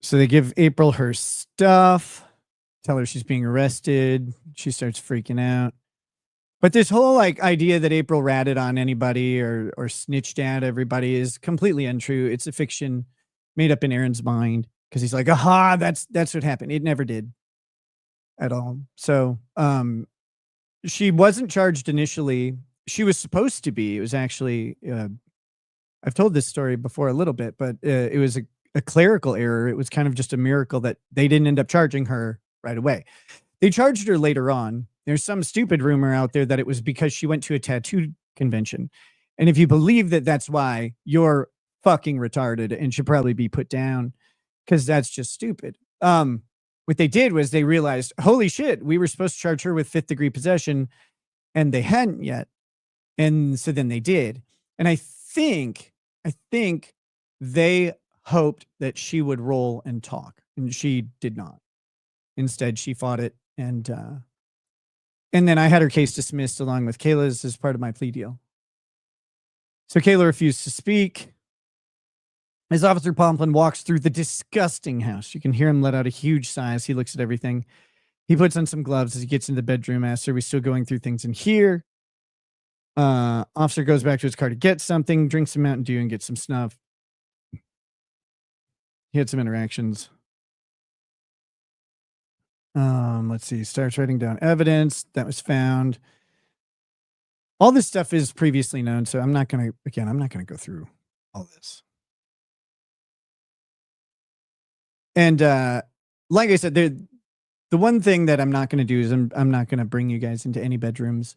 [SPEAKER 3] So they give April her stuff, tell her she's being arrested. She starts freaking out. But this whole idea that April ratted on anybody or snitched at everybody is completely untrue. It's a fiction made up in Aaron's mind because he's like, aha, that's what happened. It never did at all. So she wasn't charged initially. She was supposed to be. It was actually, I've told this story before a little bit, but it was a clerical error. It was kind of just a miracle that they didn't end up charging her right away. They charged her later on. There's some stupid rumor out there that it was because she went to a tattoo convention. And if you believe that that's why, you're fucking retarded and should probably be put down, because that's just stupid. What they did was they realized, holy shit, we were supposed to charge her with 5th-degree possession, and they hadn't yet. And so then they did. And I think they hoped that she would roll and talk, and she did not. Instead, she fought it, and then I had her case dismissed along with Kayla's as part of my plea deal. So Kayla refused to speak. As Officer Pomplin walks through the disgusting house, you can hear him let out a huge sigh as he looks at everything. He puts on some gloves as he gets into the bedroom, asks, are we still going through things in here? Officer goes back to his car to get something, drinks some Mountain Dew, and gets some snuff. He had some interactions. Let's see. Starts writing down evidence that was found. All this stuff is previously known, so I'm not going to go through all this. And like I said, the one thing that I'm not going to do is I'm not going to bring you guys into any bedrooms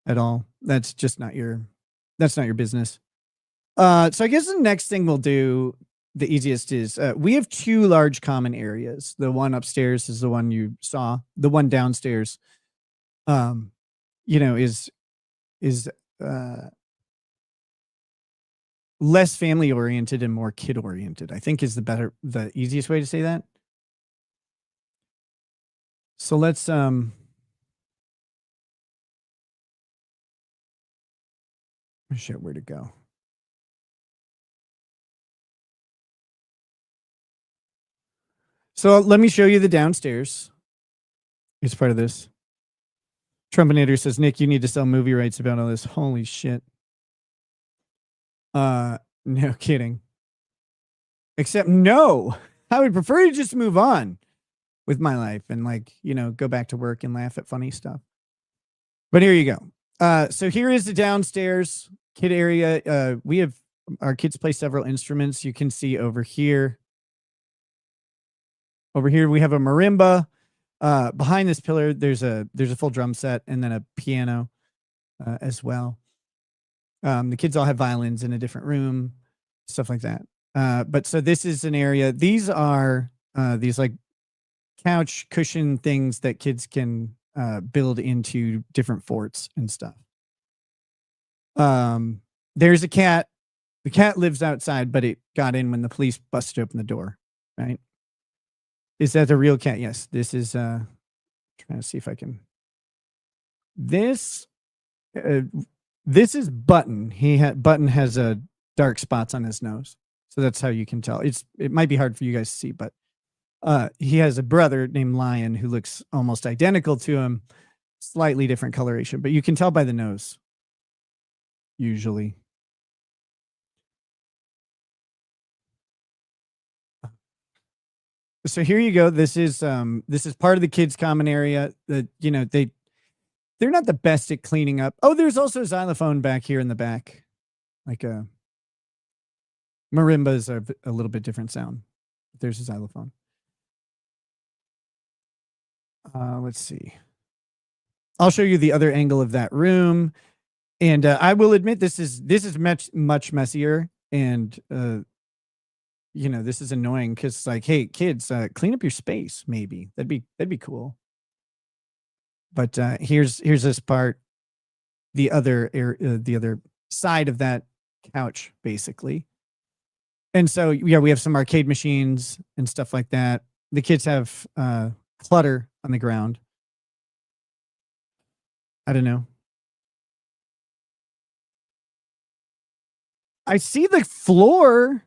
[SPEAKER 3] at all. That's just not your business. So I guess the next thing we'll do, the easiest is we have 2 large common areas. The one upstairs is the one you saw. The one downstairs, is less family oriented and more kid oriented, I think is the easiest way to say that. So let's oh shit, where to go? So let me show you the downstairs. It's part of this. Trumpinator says, Nick, you need to sell movie rights about all this. Holy shit. No kidding. Except no, I would prefer to just move on with my life and go back to work and laugh at funny stuff. But here you go. So here is the downstairs kid area. We have our kids play several instruments. You can see over here. Over here we have a marimba. Behind this pillar, there's a full drum set and then a piano as well. The kids all have violins in a different room, stuff like that. But so this is an area. These are these like couch cushion things that kids can build into different forts and stuff. There's a cat. The cat lives outside, but it got in when the police busted open the door, right? Is that the real cat? Yes. This is trying to see if I can. This is Button. Button has dark spots on his nose. So that's how you can tell. It might be hard for you guys to see, but he has a brother named Lion who looks almost identical to him, slightly different coloration, but you can tell by the nose usually. So here you go. This is part of the kids' common area. That they're not the best at cleaning up. Oh, there's also a xylophone back here in the back, like a marimbas are a little bit different sound. There's a xylophone. Let's see. I'll show you the other angle of that room, and I will admit this is much messier and. This is annoying because hey, kids, clean up your space. Maybe that'd be cool. But here's this part, the other side of that couch, basically. And so yeah, we have some arcade machines and stuff like that. The kids have clutter on the ground. I don't know. I see the floor.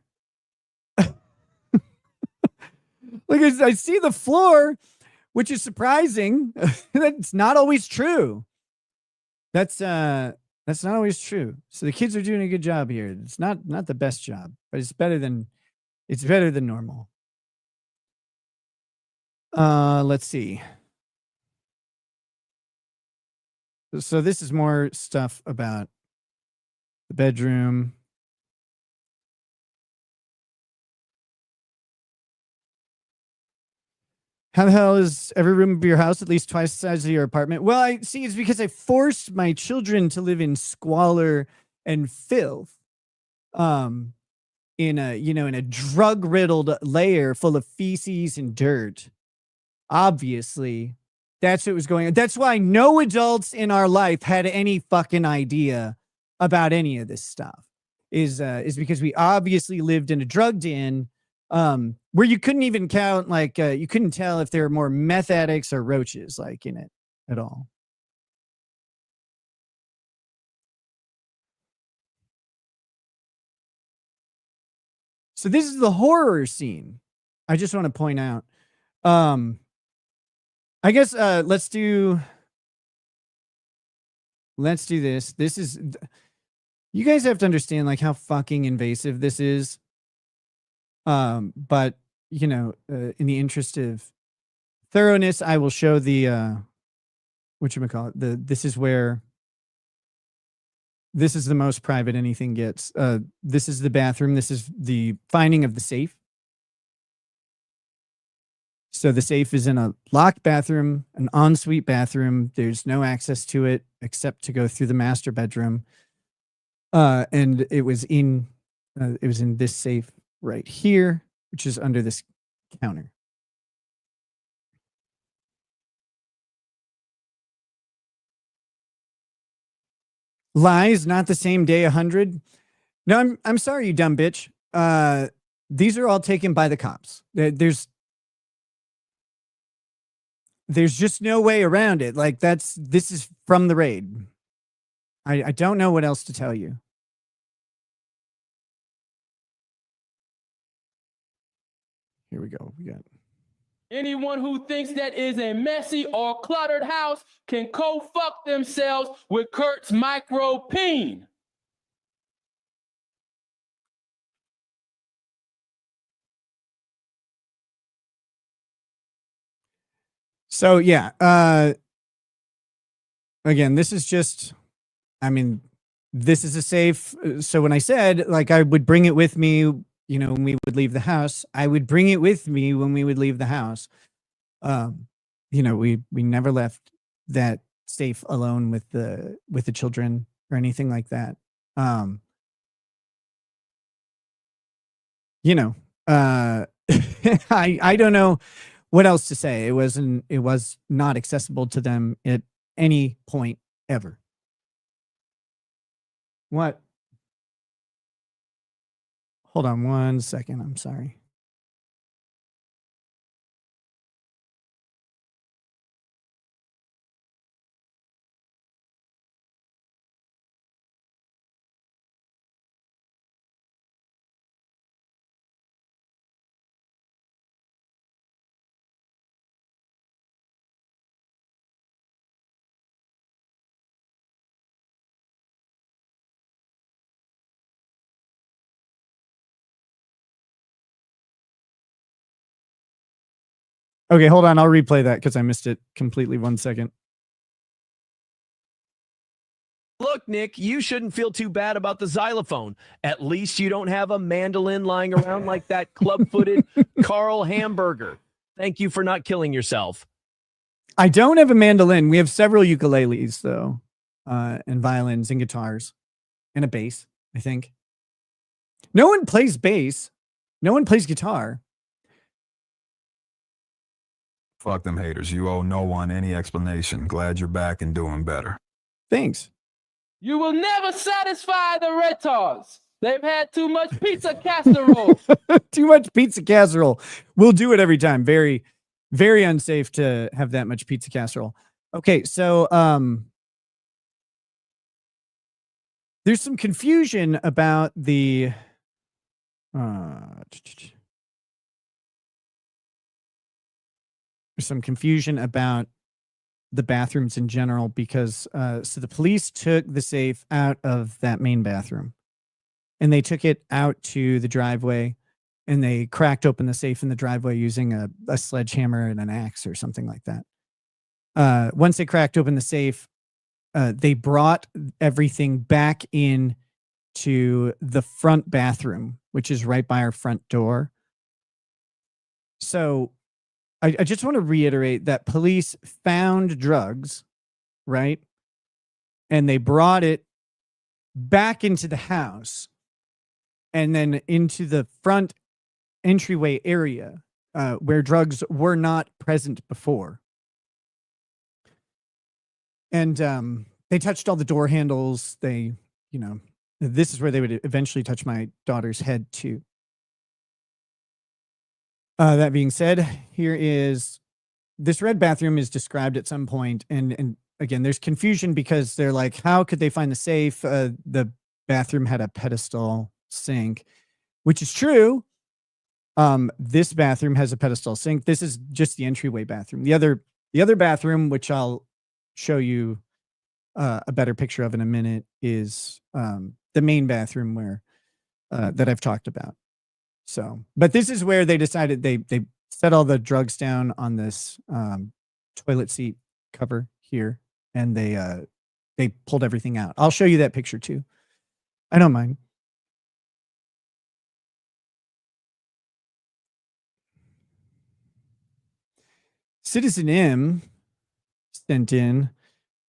[SPEAKER 3] I see the floor, which is surprising. That's not always true. That's not always true. So the kids are doing a good job here. It's not the best job, but it's better than normal. Let's see. So this is more stuff about the bedroom. How the hell is every room of your house at least twice the size of your apartment? Well, I see. It's because I forced my children to live in squalor and filth. In a drug-riddled layer full of feces and dirt. Obviously, that's what was going on. That's why no adults in our life had any fucking idea about any of this stuff. Is because we obviously lived in a drug den where you couldn't even count, like you couldn't tell if there were more meth addicts or roaches like in it at all. So this is the horror scene. I just want to point out. I guess let's do this. This is, you guys have to understand like how fucking invasive this is. But you know, in the interest of thoroughness, I will show the whatchamacallit, this is the most private anything gets. This is the bathroom. This is the finding of the safe. So the safe is in a locked bathroom, an ensuite bathroom. There's no access to it except to go through the master bedroom. And it was in this safe right here, which is under this counter. Lies, not the same day 100. No, I'm sorry, you dumb bitch. These are all taken by the cops. There's just no way around it. Like this is from the raid. I don't know what else to tell you. Here we go. We got
[SPEAKER 6] Anyone who thinks that is a messy or cluttered house can co-fuck themselves with Kurt's micro-peen.
[SPEAKER 3] So yeah, again, this is just, I mean, this is a safe. So when I said like I would bring it with me, you know, when we would leave the house, I would bring it with me when we would leave the house. You know, we never left that safe alone with the children or anything like that. You know, I don't know what else to say. It was not accessible to them at any point ever. What? Hold on 1 second. I'm sorry. Okay, hold on. I'll replay that because I missed it completely. 1 second.
[SPEAKER 2] Look, Nick, you shouldn't feel too bad about the xylophone. At least you don't have a mandolin lying around like that club-footed Carl Hamburger. Thank you for not killing yourself.
[SPEAKER 3] I don't have a mandolin. We have several ukuleles, though, and violins and guitars and a bass, I think. No one plays bass. No one plays guitar.
[SPEAKER 9] Fuck them haters. You owe no one any explanation. Glad you're back and doing better.
[SPEAKER 3] Thanks.
[SPEAKER 6] You will never satisfy the retards. They've had too much pizza casserole.
[SPEAKER 3] Too much pizza casserole. We'll do it every time. Very, very unsafe to have that much pizza casserole. Okay, so there's some confusion about the there's some confusion about the bathrooms in general because so the police took the safe out of that main bathroom and they took it out to the driveway and they cracked open the safe in the driveway using a sledgehammer and an axe or something like that. Once they cracked open the safe, they brought everything back in to the front bathroom, which is right by our front door. So I just want to reiterate that police found drugs, right? And they brought it back into the house and then into the front entryway area where drugs were not present before. And they touched all the door handles. They, you know, this is where they would eventually touch my daughter's head too. That being said, here is this red bathroom is described at some point, and again, there's confusion because they're like, how could they find the safe? The bathroom had a pedestal sink, which is true. This bathroom has a pedestal sink. This is just the entryway bathroom. The other bathroom, which I'll show you a better picture of in a minute, is the main bathroom where that I've talked about. So, but this is where they decided they set all the drugs down on this toilet seat cover here, and they pulled everything out. I'll show you that picture too. I don't mind. Citizen M sent in,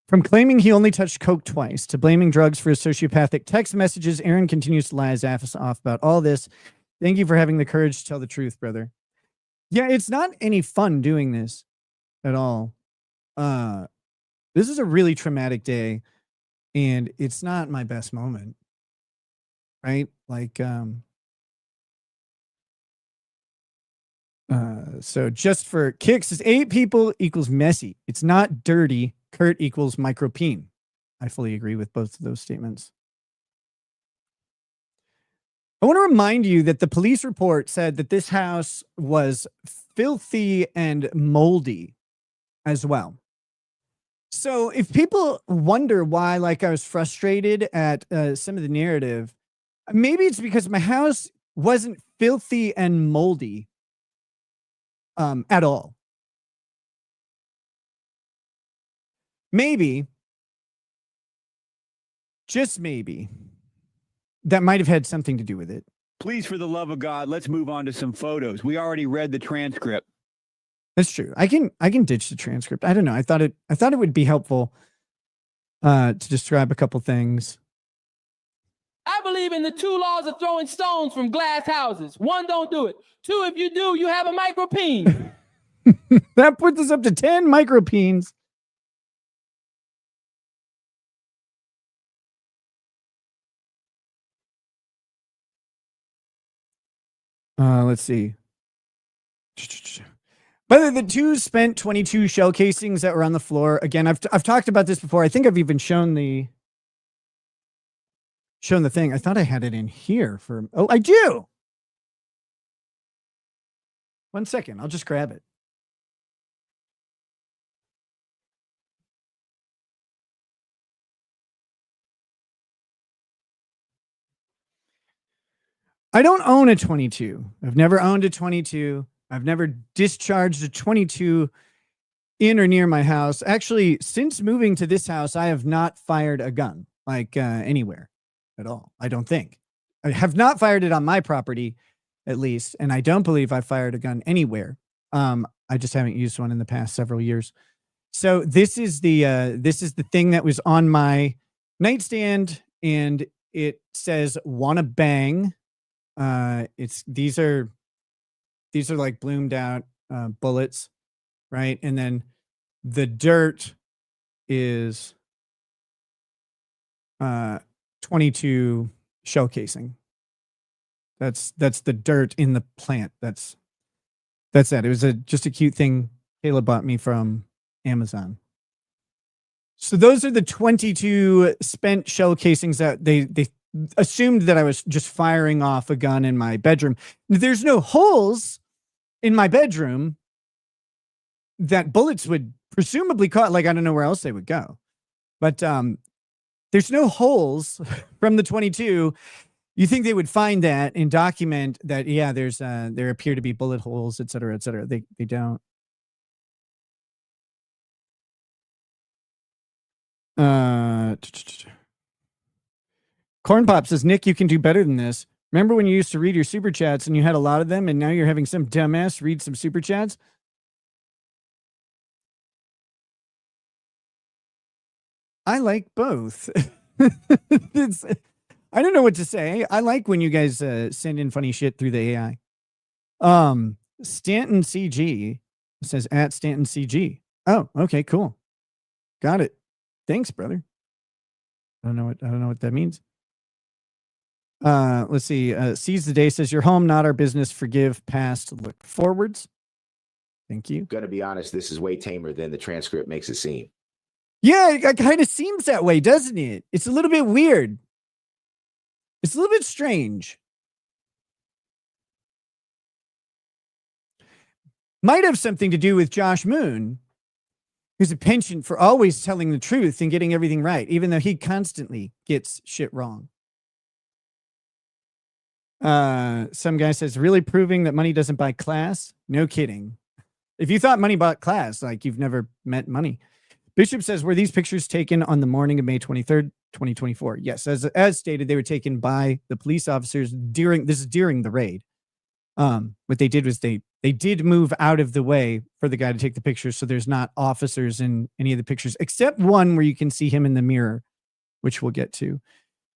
[SPEAKER 3] from claiming he only touched coke twice to blaming drugs for his sociopathic text messages, Aaron continues to lie his ass off about all this. Thank you for having the courage to tell the truth, brother. Yeah, it's not any fun doing this at all. This is a really traumatic day, and it's not my best moment. Right? Like, so just for kicks, is 8 people equals messy. It's not dirty. Kurt equals micropene. I fully agree with both of those statements. I want to remind you that the police report said that this house was filthy and moldy as well. So if people wonder why, like, I was frustrated at some of the narrative, maybe it's because my house wasn't filthy and moldy at all. Maybe, just maybe, that might have had something to do with it.
[SPEAKER 10] Please, for the love of God, let's move on to some photos. We already read the transcript.
[SPEAKER 3] That's true. I can ditch the transcript. I don't know. I thought it would be helpful to describe a couple things.
[SPEAKER 6] I believe in the 2 laws of throwing stones from glass houses. 1, don't do it. 2, if you do, you have a micropene.
[SPEAKER 3] That puts us up to 10 micropenes. Let's see. By the 2 spent 22 shell casings that were on the floor. Again, I've talked about this before. I think I've even shown the thing. I thought I had it in here for. Oh, I do. 1 second. I'll just grab it. I don't own a 22. I've never owned a 22. I've never discharged a 22 in or near my house. Actually, since moving to this house, I have not fired a gun, like anywhere at all. I don't think. I have not fired it on my property, at least, and I don't believe I fired a gun anywhere. I just haven't used one in the past several years. So this is the thing that was on my nightstand, and it says "Wanna bang." These are like bloomed out bullets, right? And then the dirt is 22 shell casing. That's the dirt in the plant. That's it. It was just a cute thing Kayla bought me from Amazon. So those are the 22 spent shell casings that they assumed that I was just firing off a gun in my bedroom. There's no holes in my bedroom that bullets would presumably cause. Like, I don't know where else they would go, but there's no holes from the 22. You think they would find that and document that? Yeah, there appear to be bullet holes, et cetera, et cetera. They don't. Corn Pop says, Nick, you can do better than this. Remember when you used to read your super chats and you had a lot of them, and now you're having some dumbass read some super chats? I like both. I don't know what to say. I like when you guys send in funny shit through the AI. Stanton CG says at Stanton CG. Oh, okay, cool. Got it. Thanks, brother. I don't know what that means. Let's see. Seize the Day says, "You're home, not our business. Forgive past, look forwards." Thank you.
[SPEAKER 11] Gonna be honest, this is way tamer than the transcript makes it seem.
[SPEAKER 3] Yeah, it kind of seems that way, doesn't it? It's a little bit weird. It's a little bit strange. Might have something to do with Josh Moon, who's a penchant for always telling the truth and getting everything right, even though he constantly gets shit wrong. Some guy says, really proving that money doesn't buy class? No kidding. If you thought money bought class, like you've never met money. Bishop says, were these pictures taken on the morning of May 23rd, 2024? Yes, as stated, they were taken by the police officers during the raid. What they did was they did move out of the way for the guy to take the pictures, so there's not officers in any of the pictures, except one where you can see him in the mirror, which we'll get to.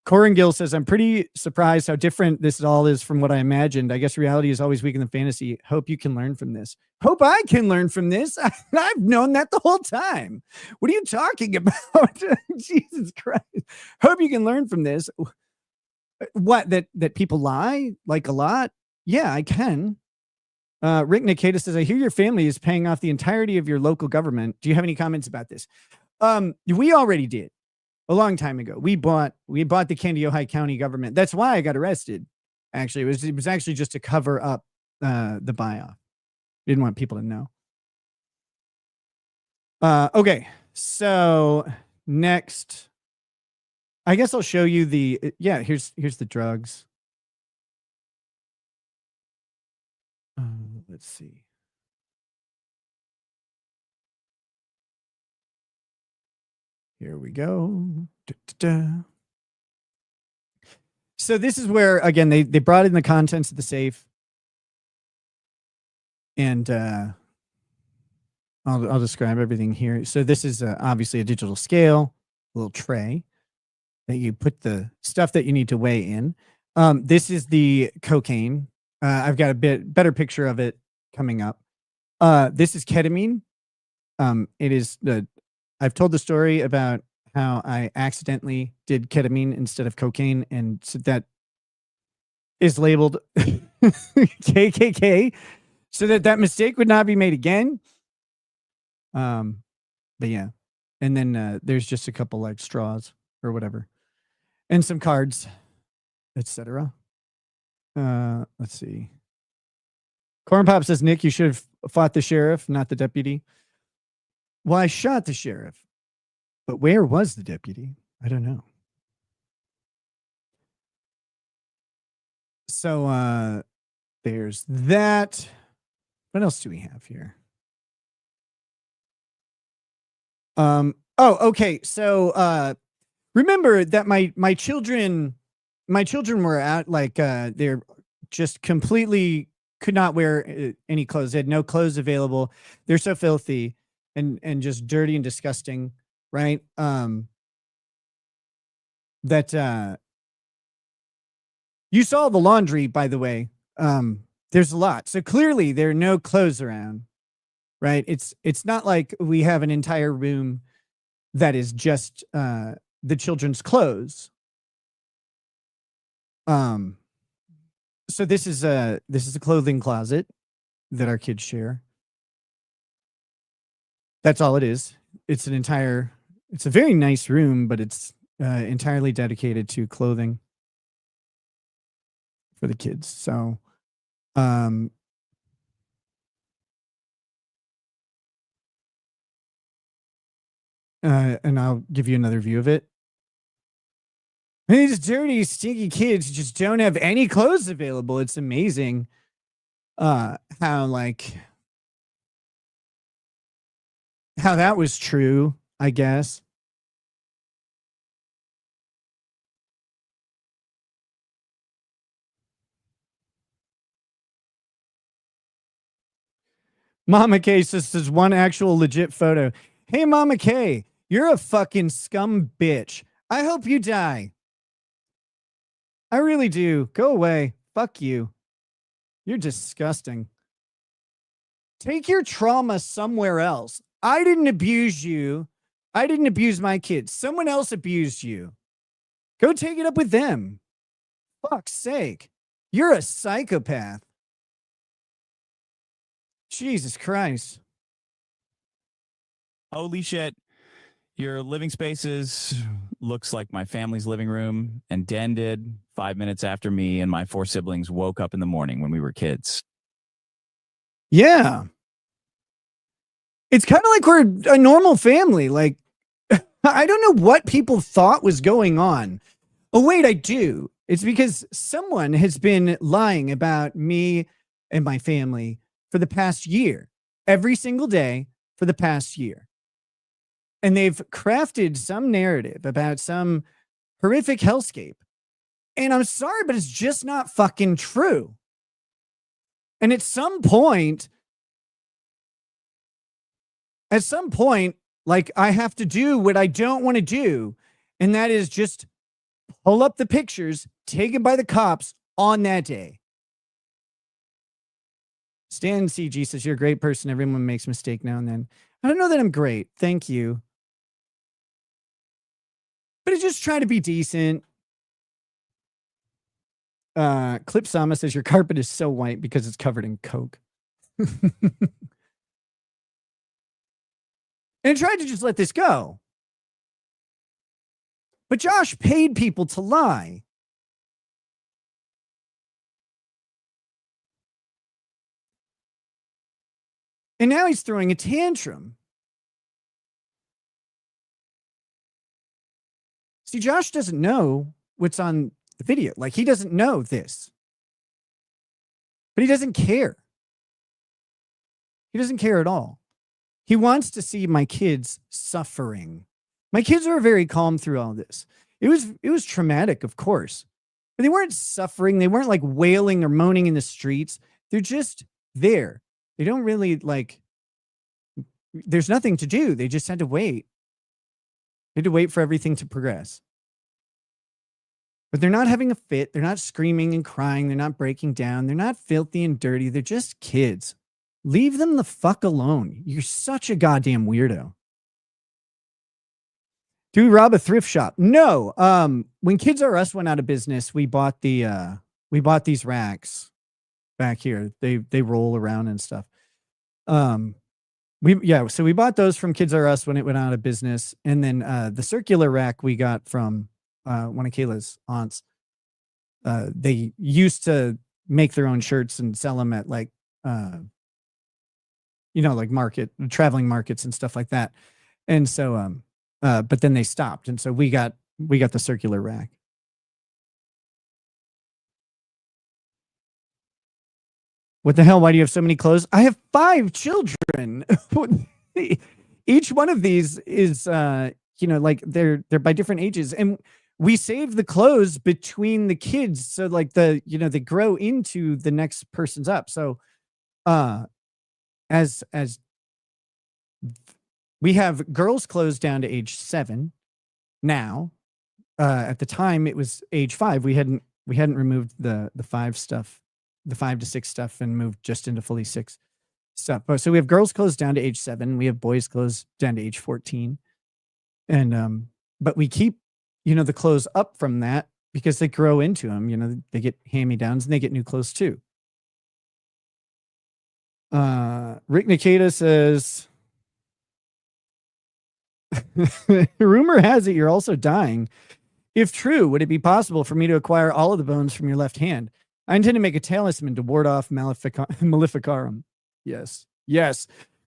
[SPEAKER 3] Corin Gill says, I'm pretty surprised how different this all is from what I imagined. I guess reality is always weaker than fantasy. Hope you can learn from this. Hope I can learn from this. I've known that the whole time. What are you talking about? Jesus Christ. Hope you can learn from this. What, that people lie like a lot? Yeah, I can. Rick Nikita says, I hear your family is paying off the entirety of your local government. Do you have any comments about this? We already did. A long time ago, we bought the Kandiyohi County government. That's why I got arrested. Actually, it was actually just to cover up the buy-off. Didn't want people to know. Okay, so next, I guess I'll show you the. Yeah, here's the drugs. Let's see. Here we go. So this is where, again, they brought in the contents of the safe. And I'll describe everything here. So this is obviously a digital scale, a little tray that you put the stuff that you need to weigh in. This is the cocaine. I've got a bit better picture of it coming up. This is ketamine. It is I've told the story about how I accidentally did ketamine instead of cocaine, and so that is labeled KKK, so that mistake would not be made again. But yeah, and then there's just a couple like straws or whatever, and some cards, etc. Let's see. Corn Pop says, Nick, you should have fought the sheriff, not the deputy. Well, I shot the sheriff, but where was the deputy? I don't know. So there's that. What else do we have here? Oh, okay. So remember that my children were out, like they're just completely could not wear any clothes. They had no clothes available. They're so filthy and just dirty and disgusting, right? That you saw the laundry, by the way. There's a lot. So clearly there are no clothes around, right? It's not like we have an entire room that is just the children's clothes. So this is a clothing closet that our kids share. That's all it is. It's a very nice room, but it's entirely dedicated to clothing for the kids. So, and I'll give you another view of it. These dirty, stinky kids just don't have any clothes available. It's amazing how that was true, I guess. Mama K says there's one actual legit photo. Hey, Mama K, You're a fucking scum bitch. I hope you die. I really do. Go away. Fuck you. You're disgusting. Take your trauma somewhere else. I didn't abuse you. I didn't abuse my kids. Someone else abused you. Go take it up with them. Fuck's sake. You're a psychopath. Jesus Christ.
[SPEAKER 5] Holy shit. Your living spaces looks like my family's living room, and Den did 5 minutes after me and my 4 siblings woke up in the morning when we were kids.
[SPEAKER 3] Yeah. It's kind of like we're a normal family. Like, I don't know what people thought was going on. Oh, wait, I do. It's because someone has been lying about me and my family for the past year, every single day for the past year. And they've crafted some narrative about some horrific hellscape. And I'm sorry, but it's just not fucking true. And at some point, like, I have to do what I don't want to do. And that is just pull up the pictures taken by the cops on that day. Stan CG says, you're a great person. Everyone makes a mistake now and then. I don't know that I'm great. Thank you. But I just try to be decent. Clip Sama says, your carpet is so white because it's covered in Coke. And I tried to just let this go. But Josh paid people to lie. And now he's throwing a tantrum. See, Josh doesn't know what's on the video. Like, he doesn't know this. But he doesn't care. He doesn't care at all. He wants to see my kids suffering. My kids are very calm through all this. It was traumatic, of course. But they weren't suffering. They weren't like wailing or moaning in the streets. They're just there. They don't really like, there's nothing to do. They just had to wait. They had to wait for everything to progress. But they're not having a fit. They're not screaming and crying. They're not breaking down. They're not filthy and dirty. They're just kids. Leave them the fuck alone. You're such a goddamn weirdo. Do we rob a thrift shop? No. When Kids R Us went out of business, we bought these racks back here. They roll around and stuff. So we bought those from Kids R Us when it went out of business. And then the circular rack we got from one of Kayla's aunts. They used to make their own shirts and sell them at like like traveling markets and stuff like that. And so but then they stopped, and so we got the circular rack. What the hell? Why do you have so many clothes? I have 5 children. Each one of these is like they're by different ages, and we save the clothes between the kids, so like they grow into the next person's up. So as we have girls' clothes down to age 7 now. At the time, it was age 5. We hadn't removed the 5 stuff, the 5 to 6 stuff, and moved just into fully 6 stuff. So we have girls' clothes down to age 7. We have boys' clothes down to age 14, and but we keep the clothes up from that because they grow into them. They get hand-me-downs and they get new clothes too. Rick Nikita says, rumor has it you're also dying. If true, would it be possible for me to acquire all of the bones from your left hand? I intend to make a talisman to ward off Maleficarum. Yes.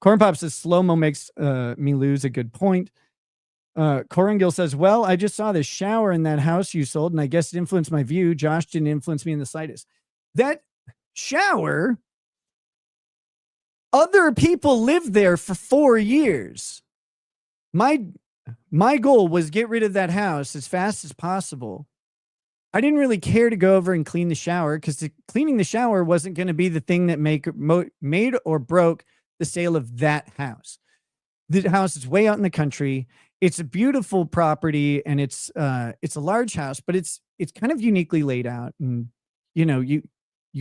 [SPEAKER 3] Corn Pop says slow-mo makes me lose a good point. Corangil says, well, I just saw this shower in that house you sold, and I guess it influenced my view. Josh didn't influence me in the slightest. That shower, other people lived there for 4 years. My goal was get rid of that house as fast as possible. I didn't really care to go over and clean the shower because cleaning the shower wasn't going to be the thing that made or broke the sale of that house. The house is way out in the country. it's a beautiful property, and it's a large house, but it's kind of uniquely laid out, and you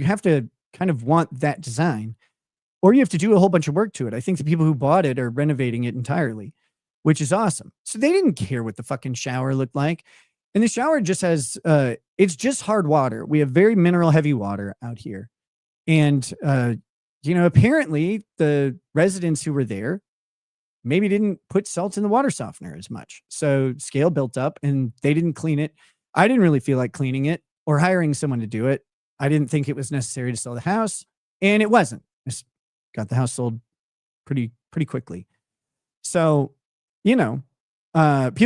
[SPEAKER 3] have to kind of want that design, or you have to do a whole bunch of work to it. I think the people who bought it are renovating it entirely, which is awesome. So they didn't care what the fucking shower looked like. And the shower just has, it's just hard water. We have very mineral heavy water out here. And, apparently the residents who were there maybe didn't put salt in the water softener as much. So scale built up and they didn't clean it. I didn't really feel like cleaning it or hiring someone to do it. I didn't think it was necessary to sell the house, and it wasn't. I just got the house sold pretty quickly. So, people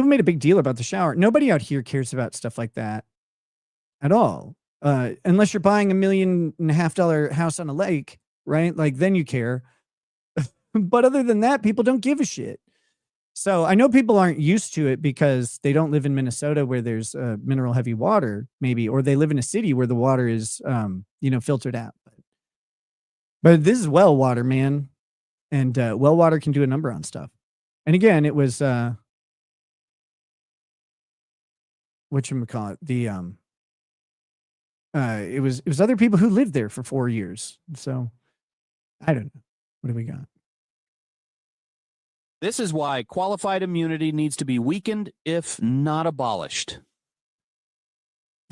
[SPEAKER 3] made a big deal about the shower. Nobody out here cares about stuff like that at all. Unless you're buying $1.5 million house on a lake, right? Like, then you care. But other than that, people don't give a shit. So I know people aren't used to it because they don't live in Minnesota where there's mineral heavy water, maybe, or they live in a city where the water is, filtered out. But this is well water, man. And well water can do a number on stuff. And again, it was, whatchamacallit, it was other people who lived there for 4 years. So I don't know. What do we got?
[SPEAKER 12] This is why qualified immunity needs to be weakened, if not abolished.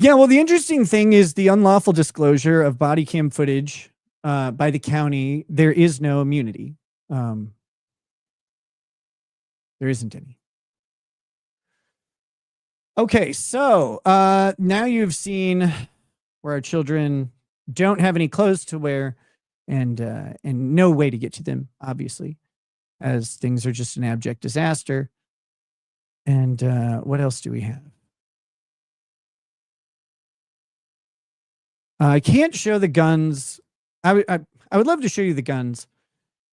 [SPEAKER 3] Yeah, well, the interesting thing is the unlawful disclosure of body cam footage by the county. There is no immunity. There isn't any. Okay, so now you've seen where our children don't have any clothes to wear and no way to get to them, obviously, as things are just an abject disaster. And what else do we have? I can't show the guns. I would love to show you the guns.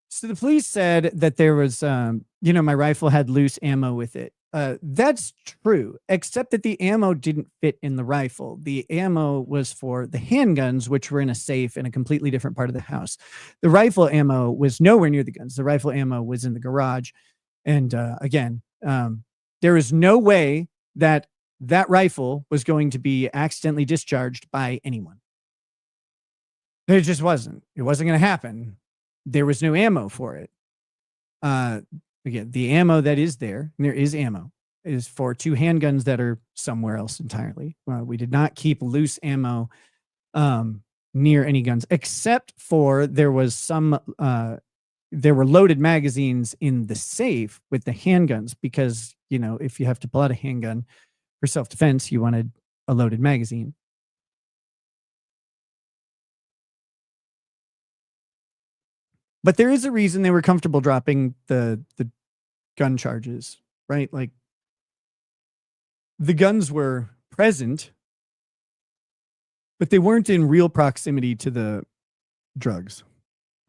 [SPEAKER 3] So the police said that there was, my rifle had loose ammo with it. That's true, except that the ammo didn't fit in the rifle. The ammo was for the handguns, which were in a safe in a completely different part of the house. The rifle ammo was nowhere near the guns. The rifle ammo was in the garage. And again, there is no way that rifle was going to be accidentally discharged by anyone. It just wasn't. It wasn't going to happen. There was no ammo for it. Again, the ammo that is there, and there is ammo, is for 2 handguns that are somewhere else entirely. We did not keep loose ammo near any guns, except for there were loaded magazines in the safe with the handguns because, if you have to pull out a handgun for self-defense, you wanted a loaded magazine. But there is a reason they were comfortable dropping the gun charges, right? Like, the guns were present, but they weren't in real proximity to the drugs.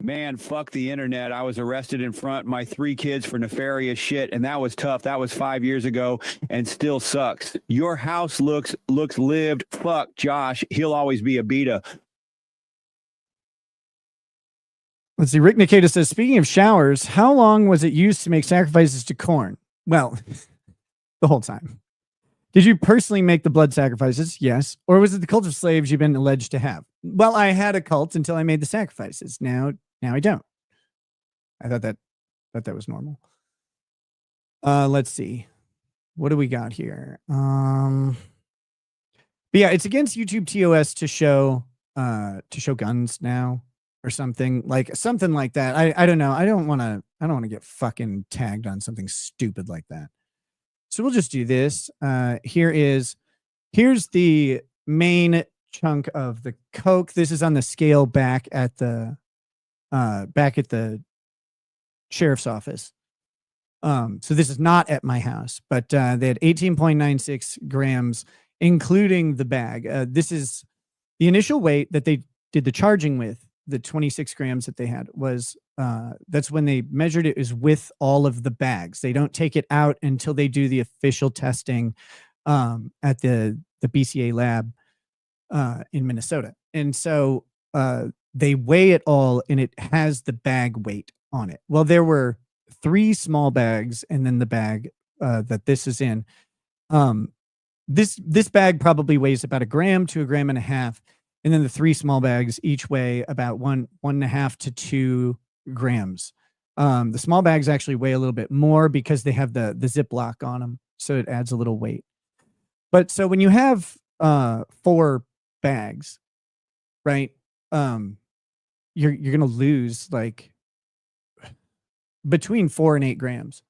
[SPEAKER 10] Man, fuck the internet. I was arrested in front of my 3 kids for nefarious shit, and that was tough. That was 5 years ago and still sucks. Your house looks lived. Fuck Josh. He'll always be a beta.
[SPEAKER 3] Let's see. Rick Nikita says, speaking of showers, how long was it used to make sacrifices to corn? Well, the whole time. Did you personally make the blood sacrifices? Yes. Or was it the cult of slaves you've been alleged to have? Well, I had a cult until I made the sacrifices. Now I don't. I thought that was normal. Let's see. What do we got here? But yeah, it's against YouTube TOS to show guns now. Or something like that. I don't know. I don't want to get fucking tagged on something stupid like that. So we'll just do this. Here's the main chunk of the coke. This is on the scale back at the sheriff's office. So this is not at my house, but they had 18.96 grams, including the bag. This is the initial weight that they did the charging with. The 26 grams that they had was, that's when they measured it, is with all of the bags. They don't take it out until they do the official testing at the BCA lab in Minnesota. And so they weigh it all and it has the bag weight on it. Well, there were 3 small bags and then the bag that this is in. This bag probably weighs about 1 gram to 1.5 grams, and then the 3 small bags each weigh about 1.5 to 2 grams. The small bags actually weigh a little bit more because they have the Ziploc on them, so it adds a little weight. But so when you have 4 bags, right, you're gonna lose like between 4 and 8 grams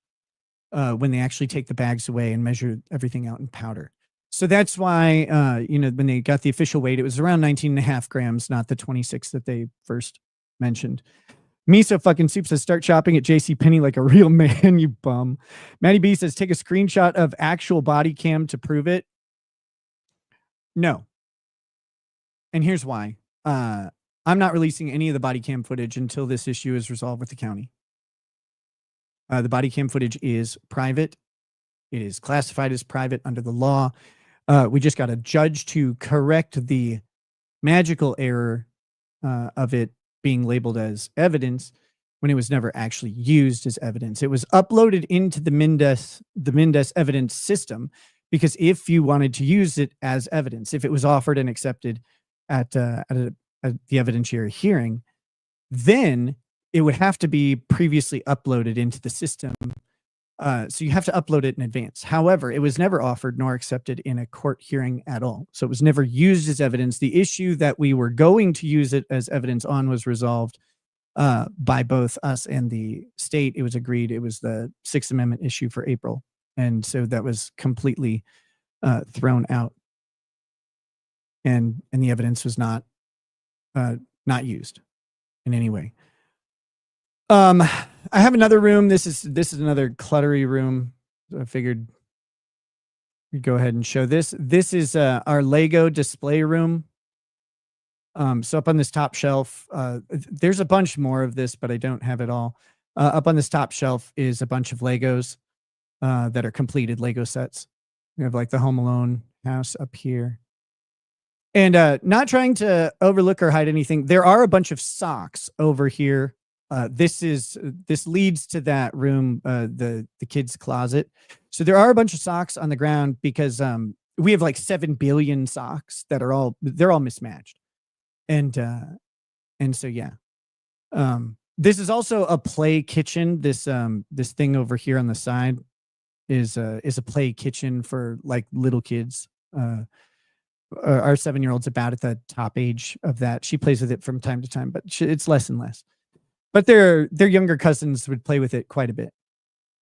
[SPEAKER 3] when they actually take the bags away and measure everything out in powder. So that's why when they got the official weight, it was around 19.5 grams, not the 26 that they first mentioned. Miso fucking soup says, start shopping at JCPenney like a real man, you bum. Maddie B says, take a screenshot of actual body cam to prove it. No. And here's why. I'm not releasing any of the body cam footage until this issue is resolved with the county. The body cam footage is private. It is classified as private under the law. We just got a judge to correct the magical error of it being labeled as evidence when it was never actually used as evidence. It was uploaded into the Mendes evidence system because if you wanted to use it as evidence, if it was offered and accepted at the evidentiary hearing, then it would have to be previously uploaded into the system. So you have to upload it in advance. However, it was never offered nor accepted in a court hearing at all. So it was never used as evidence. The issue that we were going to use it as evidence on was resolved by both us and the state. It was agreed. It was the 6th Amendment issue for April. And so that was completely thrown out. And the evidence was not used in any way. I have another room. This is another cluttery room. So I figured we'd go ahead and show this. This is our Lego display room. So up on this top shelf, there's a bunch more of this, but I don't have it all. Up on this top shelf is a bunch of Legos that are completed Lego sets. We have like the Home Alone house up here. And not trying to overlook or hide anything, there are a bunch of socks over here. This leads to that room, the kids' closet. So there are a bunch of socks on the ground because we have like 7 billion socks that are they're all mismatched. And so yeah. This is also a play kitchen. This thing over here on the side is a play kitchen for like little kids. Our 7-year-old's about at the top age of that. She plays with it from time to time, but it's less and less. But their younger cousins would play with it quite a bit,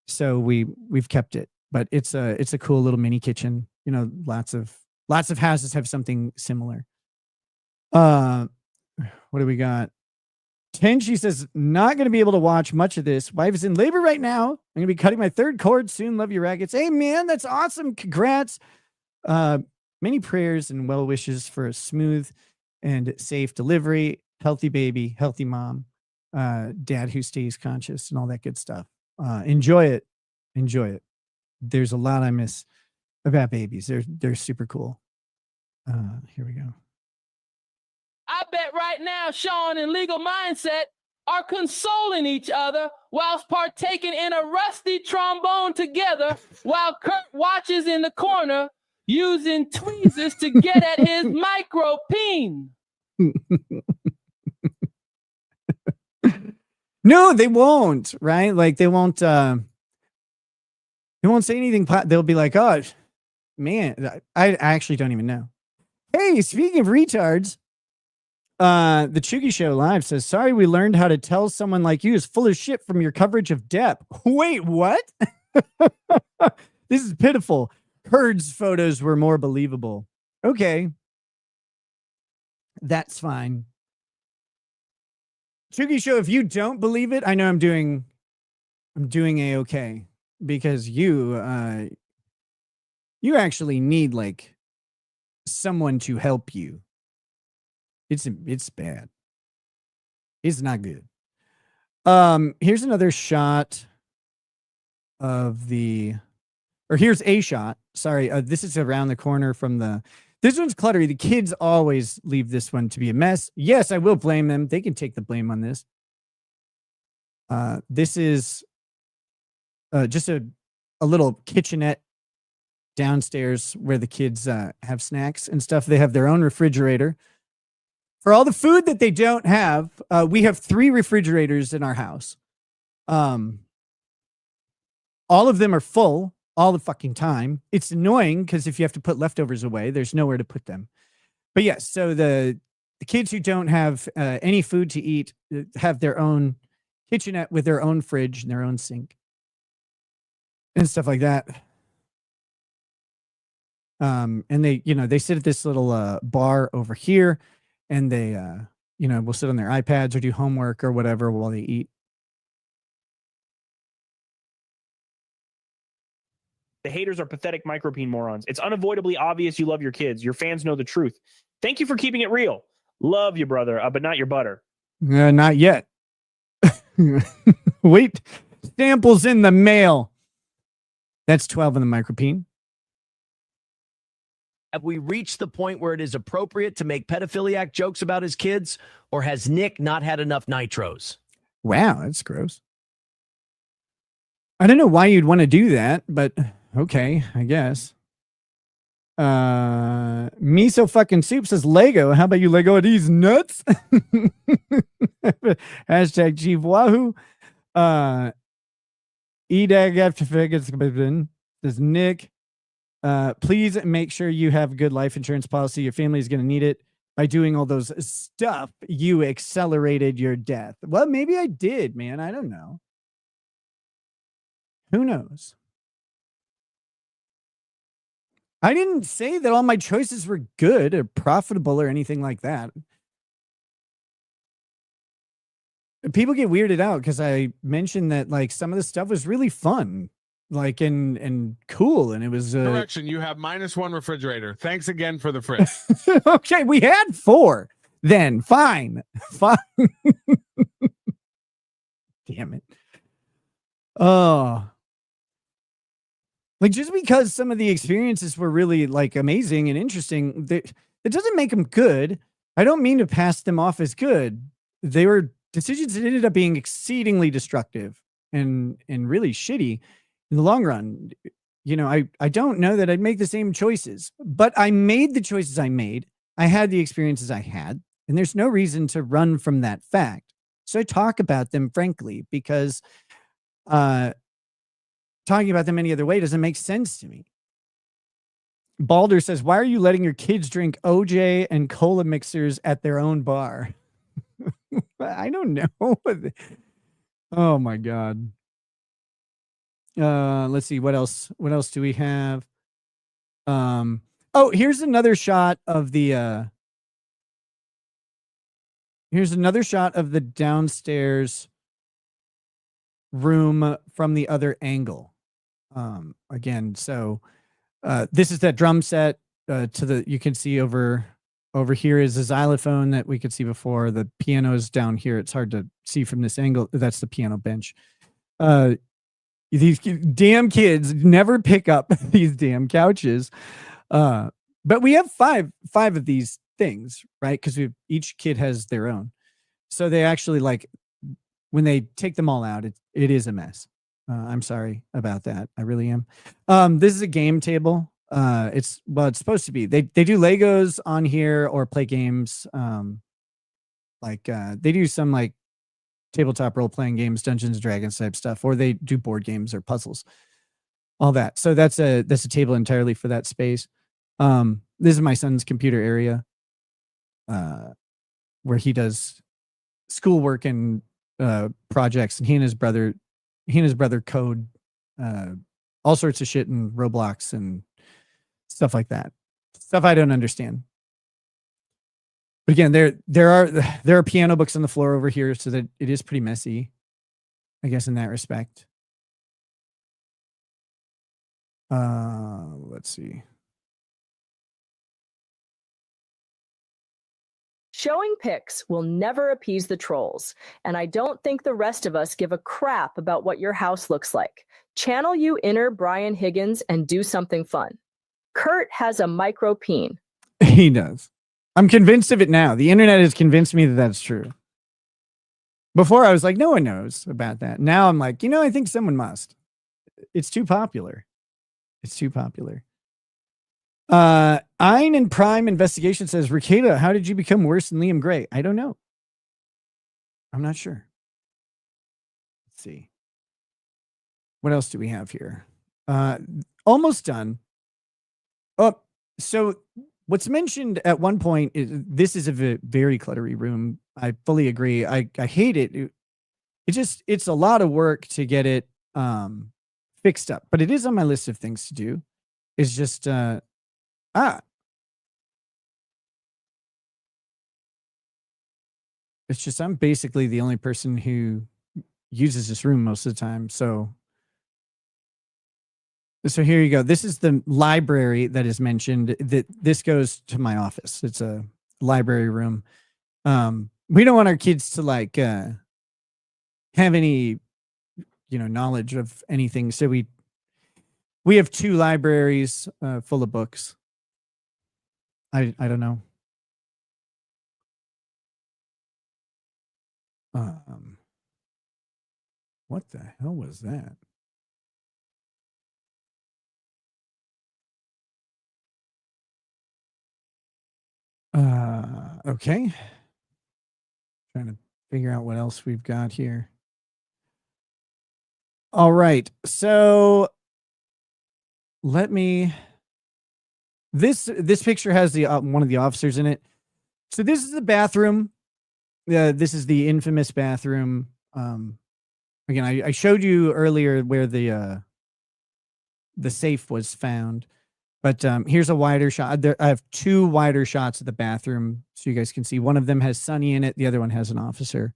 [SPEAKER 3] so we've kept it. But it's a cool little mini kitchen. You know, lots of houses have something similar. What do we got? Tenchi says, not going to be able to watch much of this. Wife is in labor right now. I'm going to be cutting my 3rd cord soon. Love you, Rackets. Hey man, that's awesome. Congrats. Many prayers and well wishes for a smooth and safe delivery. Healthy baby, healthy mom. Dad who stays conscious and all that good stuff. Enjoy it. There's a lot I miss about babies. They're super cool. Here we go.
[SPEAKER 6] I bet right now Sean and Legal Mindset are consoling each other whilst partaking in a rusty trombone together while Kurt watches in the corner using tweezers to get at his micro peen.
[SPEAKER 3] No, they won't, right? Like they won't say anything. They'll be like, oh, man, I actually don't even know. Hey, speaking of retards, the Chugi Show Live says, sorry, we learned how to tell someone like you is full of shit from your coverage of Depp. Wait, what? This is pitiful. Heard's photos were more believable. Okay. That's fine. Chugi Show, if you don't believe it, I know I'm doing a-okay because you actually need like someone to help you. It's bad. It's not good. Here's another shot of here's a shot. Sorry, this is around the corner from this one's cluttery. The kids always leave this one to be a mess. Yes, I will blame them. They can take the blame on this. This is just a a little kitchenette downstairs where the kids have snacks and stuff. They have their own refrigerator. For all the food that they don't have, we have 3 refrigerators in our house. All of them are full all the fucking time. It's annoying because if you have to put leftovers away, there's nowhere to put them. But yes, so the kids who don't have any food to eat have their own kitchenette with their own fridge and their own sink and stuff like that. And they sit at this little bar over here, and they will sit on their iPads or do homework or whatever while they eat.
[SPEAKER 4] The haters are pathetic micropene morons. It's unavoidably obvious you love your kids. Your fans know the truth. Thank you for keeping it real. Love you, brother, but not your butter.
[SPEAKER 3] Not yet. Wait, samples in the mail. That's 12 in the micropene.
[SPEAKER 2] Have we reached the point where it is appropriate to make pedophiliac jokes about his kids, or has Nick not had enough nitros?
[SPEAKER 3] Wow, that's gross. I don't know why you'd want to do that, but okay, I guess. Miso fucking soup says Lego. How about you Lego these nuts? Hashtag Chief Wahoo. Edag after figures says Nick. Please make sure you have a good life insurance policy. Your family is going to need it. By doing all those stuff, you accelerated your death. Well, maybe I did, man. I don't know. Who knows? I didn't say that all my choices were good or profitable or anything like that. People get weirded out because I mentioned that like some of the stuff was really fun, like and cool, and it was
[SPEAKER 13] correction. You have -1 refrigerator. Thanks again for the fridge.
[SPEAKER 3] Okay, we had 4. Then fine. Damn it. Oh. Like, just because some of the experiences were really like amazing and interesting, it doesn't make them good. I don't mean to pass them off as good. They were decisions that ended up being exceedingly destructive and really shitty in the long run. I don't know that I'd make the same choices, but I made the choices I made. I had the experiences I had, and there's no reason to run from that fact. So I talk about them frankly because talking about them any other way doesn't make sense to me. Balder says, why are you letting your kids drink OJ and cola mixers at their own bar? I don't know. Oh my God. Let's see. What else do we have? Here's another shot of the downstairs room from the other angle. Again, so this is that drum set. You can see over here is a xylophone that we could see before. The piano is down here. It's hard to see from this angle. That's the piano bench. These damn kids never pick up these damn couches. But we have five of these things, right? Because each kid has their own. So they actually, like, when they take them all out, it is a mess. I'm sorry about that. I really am. This is a game table. It's supposed to be. They do Legos on here or play games. They do some like tabletop role-playing games, Dungeons and Dragons type stuff, or they do board games or puzzles, all that. So that's a table entirely for that space. This is my son's computer area, where he does schoolwork and projects, and he and his brother code all sorts of shit in Roblox and stuff like that. Stuff I don't understand. But again, there are piano books on the floor over here, so that it is pretty messy, I guess, in that respect. Let's see.
[SPEAKER 7] Showing pics will never appease the trolls, and I don't think the rest of us give a crap about what your house looks like. Channel you inner Brian Higgins and do something fun. Kurt has a micro peen.
[SPEAKER 3] He does. I'm convinced of it now. The internet has convinced me that that's true. Before I was like, no one knows about that. Now I'm like, I think someone must. it's too popular. It's too popular. Ein and Prime Investigation says, Ricada, how did you become worse than Liam Gray? I don't know. I'm not sure. Let's see. What else do we have here? Almost done. Oh, so what's mentioned at one point is this is a very cluttery room. I fully agree. I hate it. It's a lot of work to get it fixed up, but it is on my list of things to do. It's just it's just I'm basically the only person who uses this room most of the time. So here you go. This is the library that is mentioned. That this goes to my office. It's a library room. We don't want our kids to like have any, knowledge of anything. So we have 2 libraries full of books. I don't know. What the hell was that? Okay. Trying to figure out what else we've got here. All right. So let me this picture has the one of the officers in it. So this is the bathroom. This is the infamous bathroom. Again, I showed you earlier where the safe was found, but here's a wider shot. I have 2 wider shots of the bathroom, so you guys can see. One of them has Sonny in it. The other one has an officer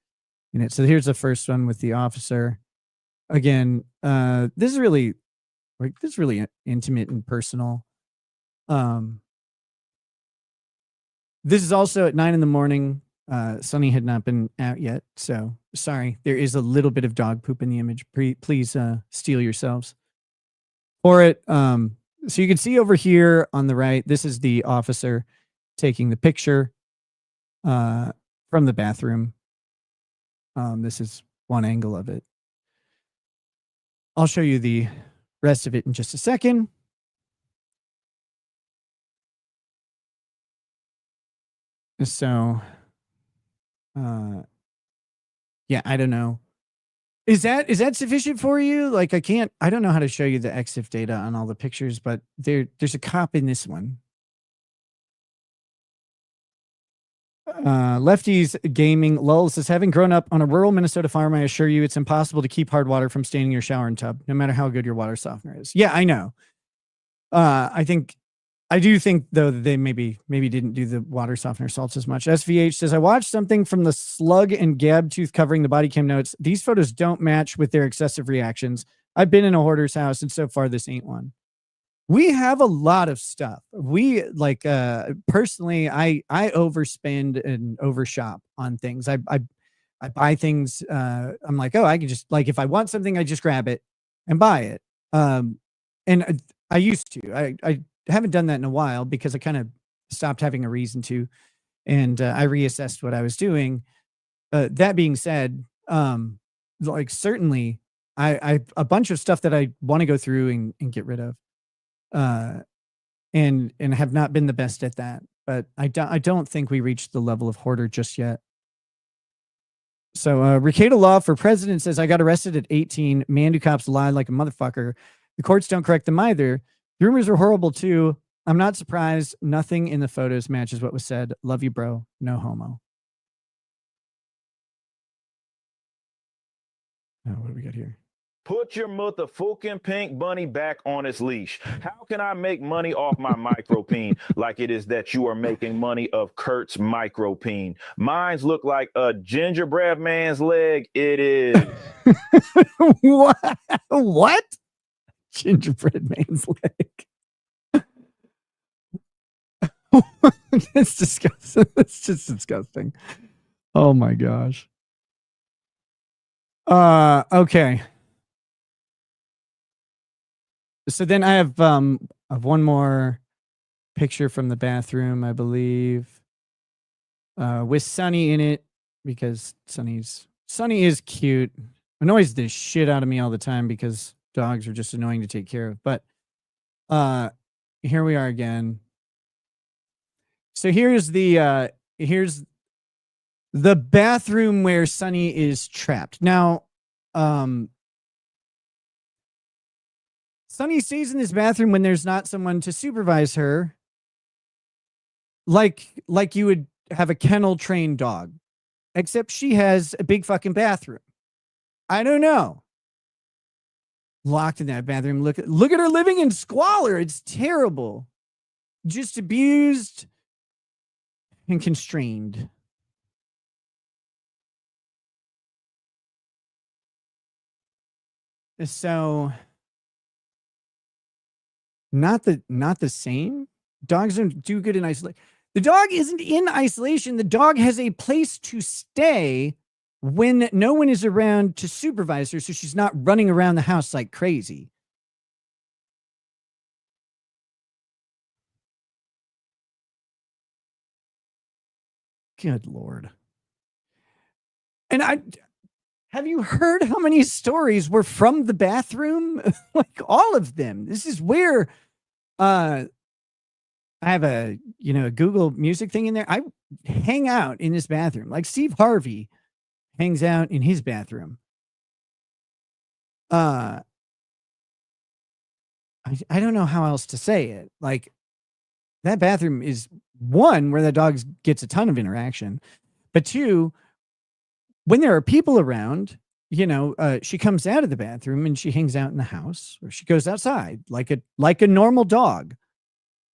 [SPEAKER 3] in it. So here's the first one with the officer. Again, this is really intimate and personal. This is also at 9 a.m. Sonny had not been out yet, so sorry. There is a little bit of dog poop in the image. Please steel yourselves for it. So you can see over here on the right, this is the officer taking the picture from the bathroom. This is one angle of it. I'll show you the rest of it in just a second. So, yeah, I don't know. Is that sufficient for you? Like, I don't know how to show you the EXIF data on all the pictures, but there's a cop in this one. Lefties Gaming Lulz says, having grown up on a rural Minnesota farm, I assure you it's impossible to keep hard water from staining your shower and tub, no matter how good your water softener is. Yeah, I know. I do think though that they maybe didn't do the water softener salts as much. SVH says, I watched something from the slug and gab tooth covering the body cam notes. These photos don't match with their excessive reactions. I've been in a hoarder's house and so far this ain't one. We have a lot of stuff. We like personally, I overspend and overshop on things. I buy things. I'm like, oh, I can just like if I want something, I just grab it and buy it. And I used to. I haven't done that in a while because I kind of stopped having a reason to, and I reassessed what I was doing. That being said, like certainly, I a bunch of stuff that I want to go through and get rid of. And have not been the best at that, but I don't think we reached the level of hoarder just yet. So, Ricada Law for President says, I got arrested at 18. Man, do cops lie like a motherfucker. The courts don't correct them either. The rumors are horrible too. I'm not surprised. Nothing in the photos matches what was said. Love you, bro. No homo. What do we got here?
[SPEAKER 14] Put your motherfucking pink bunny back on its leash. How can I make money off my micropene like it is that you are making money of Kurt's micropene? Mine's look like a gingerbread man's leg. It is.
[SPEAKER 3] What? Gingerbread man's leg. That's disgusting. That's just disgusting. Oh my gosh. Okay. So then I have one more picture from the bathroom, I believe, with Sonny in it because Sonny is cute. Annoys the shit out of me all the time because dogs are just annoying to take care of. But here we are again. So here's the bathroom where Sunny is trapped. Now, Sunny stays in this bathroom when there's not someone to supervise her, like you would have a kennel trained dog, except she has a big fucking bathroom. I don't know. Locked in that bathroom. Look at her living in squalor. It's terrible. Just abused and constrained. So not the same. Dogs don't do good in isolation. The dog isn't in isolation. The dog has a place to stay when no one is around to supervise her, so she's not running around the house like crazy. Good Lord. And have you heard how many stories were from the bathroom? Like all of them. This is where I have a Google Music thing in there. I hang out in this bathroom. Like Steve Harvey hangs out in his bathroom. I don't know how else to say it. Like that bathroom is one where the dog gets a ton of interaction, but two, when there are people around, she comes out of the bathroom and she hangs out in the house, or she goes outside like a normal dog.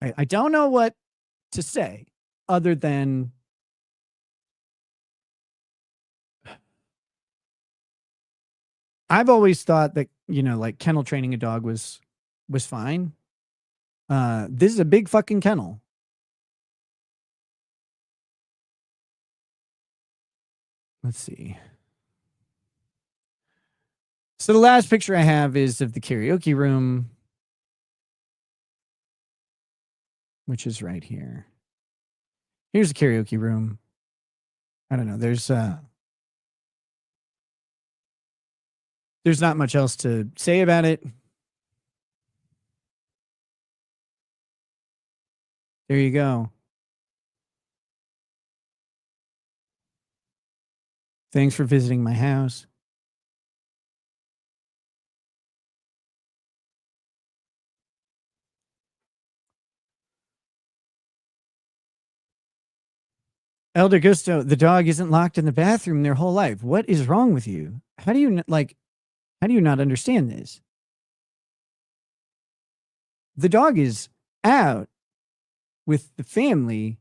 [SPEAKER 3] I don't know what to say other than I've always thought that, like kennel training a dog was fine. This is a big fucking kennel. Let's see. So the last picture I have is of the karaoke room, which is right here. Here's the karaoke room. I don't know. There's not much else to say about it. There you go. Thanks for visiting my house. Elder Gusto, the dog isn't locked in the bathroom their whole life. What is wrong with you? How do you not understand this? The dog is out with the family,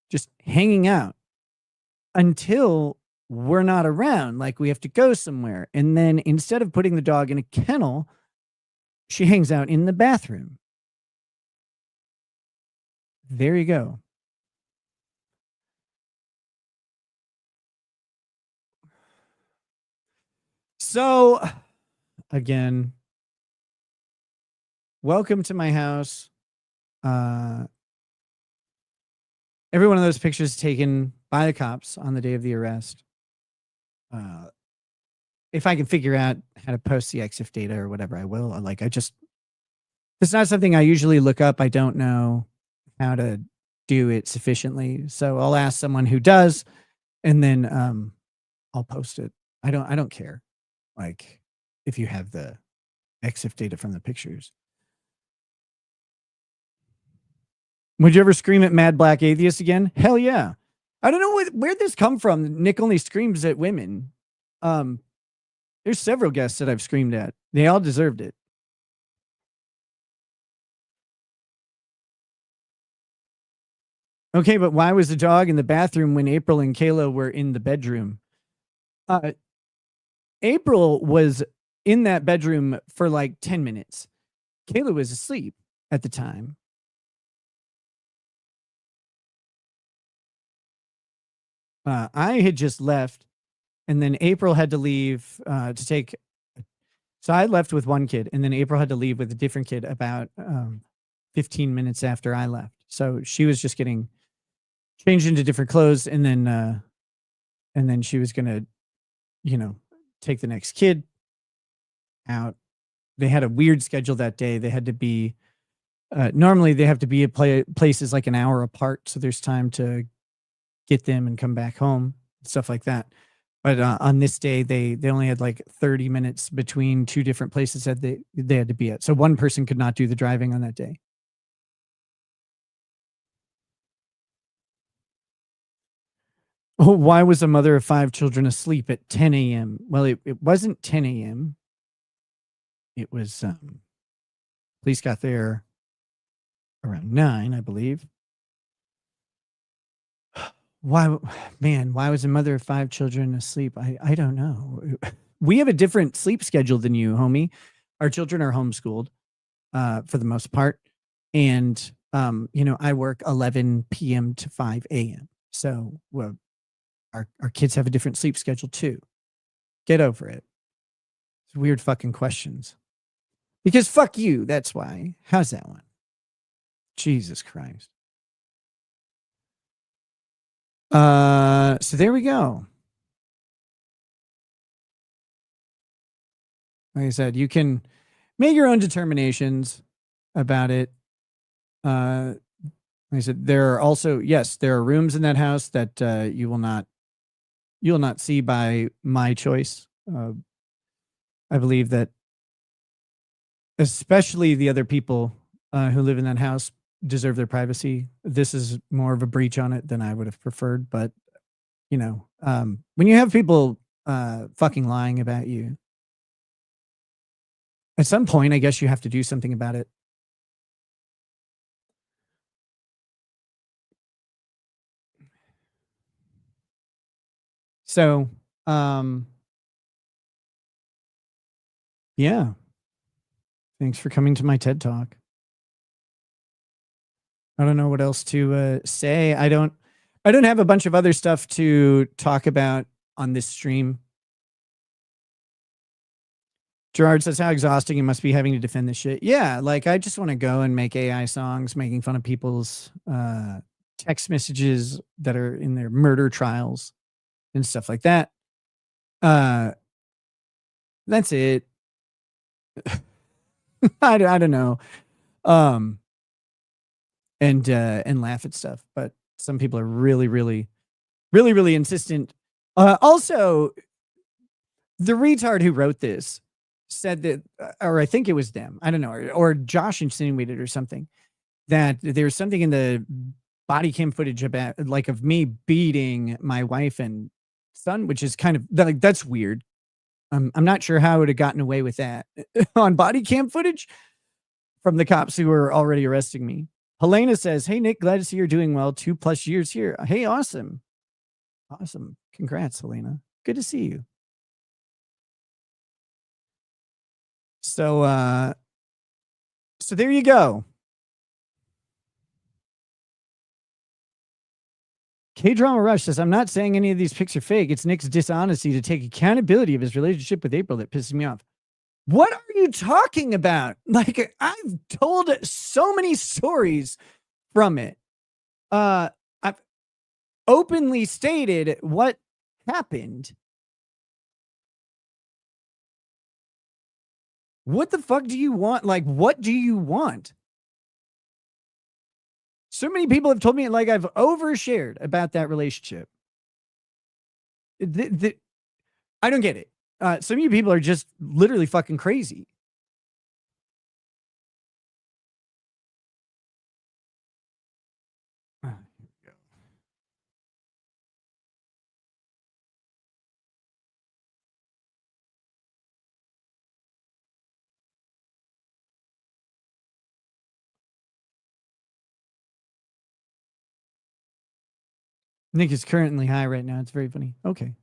[SPEAKER 3] just hanging out until we're not around, like we have to go somewhere. And then instead of putting the dog in a kennel, she hangs out in the bathroom. There you go. So, again, welcome to my house. Every one of those pictures taken by the cops on the day of the arrest. If I can figure out how to post the EXIF data or whatever, I will. It's not something I usually look up. I don't know how to do it sufficiently. So I'll ask someone who does, and then I'll post it. I don't care. Like if you have the EXIF data from the pictures. Would you ever scream at Mad Black Atheist again? Hell yeah. I don't know where'd this come from. Nick only screams at women. There's several guests that I've screamed at. They all deserved it. Okay, but why was the dog in the bathroom when April and Kayla were in the bedroom? April was in that bedroom for like 10 minutes. Kayla was asleep at the time. I had just left, and then April had to leave to take. So I left with one kid, and then April had to leave with a different kid about 15 minutes after I left. So she was just getting changed into different clothes, and then she was gonna, take the next kid out, they had a weird schedule that day. They had to be normally they have to be at places like an hour apart, so there's time to get them and come back home, stuff like that. But on this day, they only had like 30 minutes between two different places that they had to be at. So one person could not do the driving on that day. Oh, why was a mother of 5 children asleep at 10 a.m.? Well, it wasn't 10 a.m. It was, police got there around 9, I believe. Why was a mother of 5 children asleep? I don't know. We have a different sleep schedule than you, homie. Our children are homeschooled for the most part. And, I work 11 p.m. to 5 a.m. So our kids have a different sleep schedule too. Get over it. It's weird fucking questions. Because fuck you, that's why. How's that one? Jesus Christ. So there we go. Like I said, you can make your own determinations about it. Like I said, there are also, yes, there are rooms in that house that you will not see by my choice. I believe that especially the other people who live in that house deserve their privacy. This is more of a breach on it than I would have preferred. But, when you have people fucking lying about you, at some point, I guess you have to do something about it. So, yeah. Thanks for coming to my TED Talk. I don't know what else to say. I don't have a bunch of other stuff to talk about on this stream. Gerard says, how exhausting it must be having to defend this shit. Yeah, like I just want to go and make AI songs making fun of people's text messages that are in their murder trials and stuff like that. That's it. I don't know. And laugh at stuff, but some people are really insistent. Also, the retard who wrote this said that, or I think it was them, I don't know, or Josh insinuated or something, that there's something in the body cam footage about like of me beating my wife and son, which is kind of like, that's weird. I'm not sure how I would have gotten away with that on body cam footage from the cops who were already arresting me. Helena says, hey, Nick, glad to see you're doing well. 2+ years here. Hey, awesome. Awesome. Congrats, Helena. Good to see you. So there you go. K-Drama Rush says, I'm not saying any of these pics are fake. It's Nick's dishonesty to take accountability of his relationship with April that pisses me off. What are you talking about? Like, I've told so many stories from it. I've openly stated what happened. What the fuck do you want? Like, what do you want? So many people have told me like I've overshared about that relationship. I don't get it. Some of you people are just literally fucking crazy. Nick is currently high right now. It's very funny. Okay.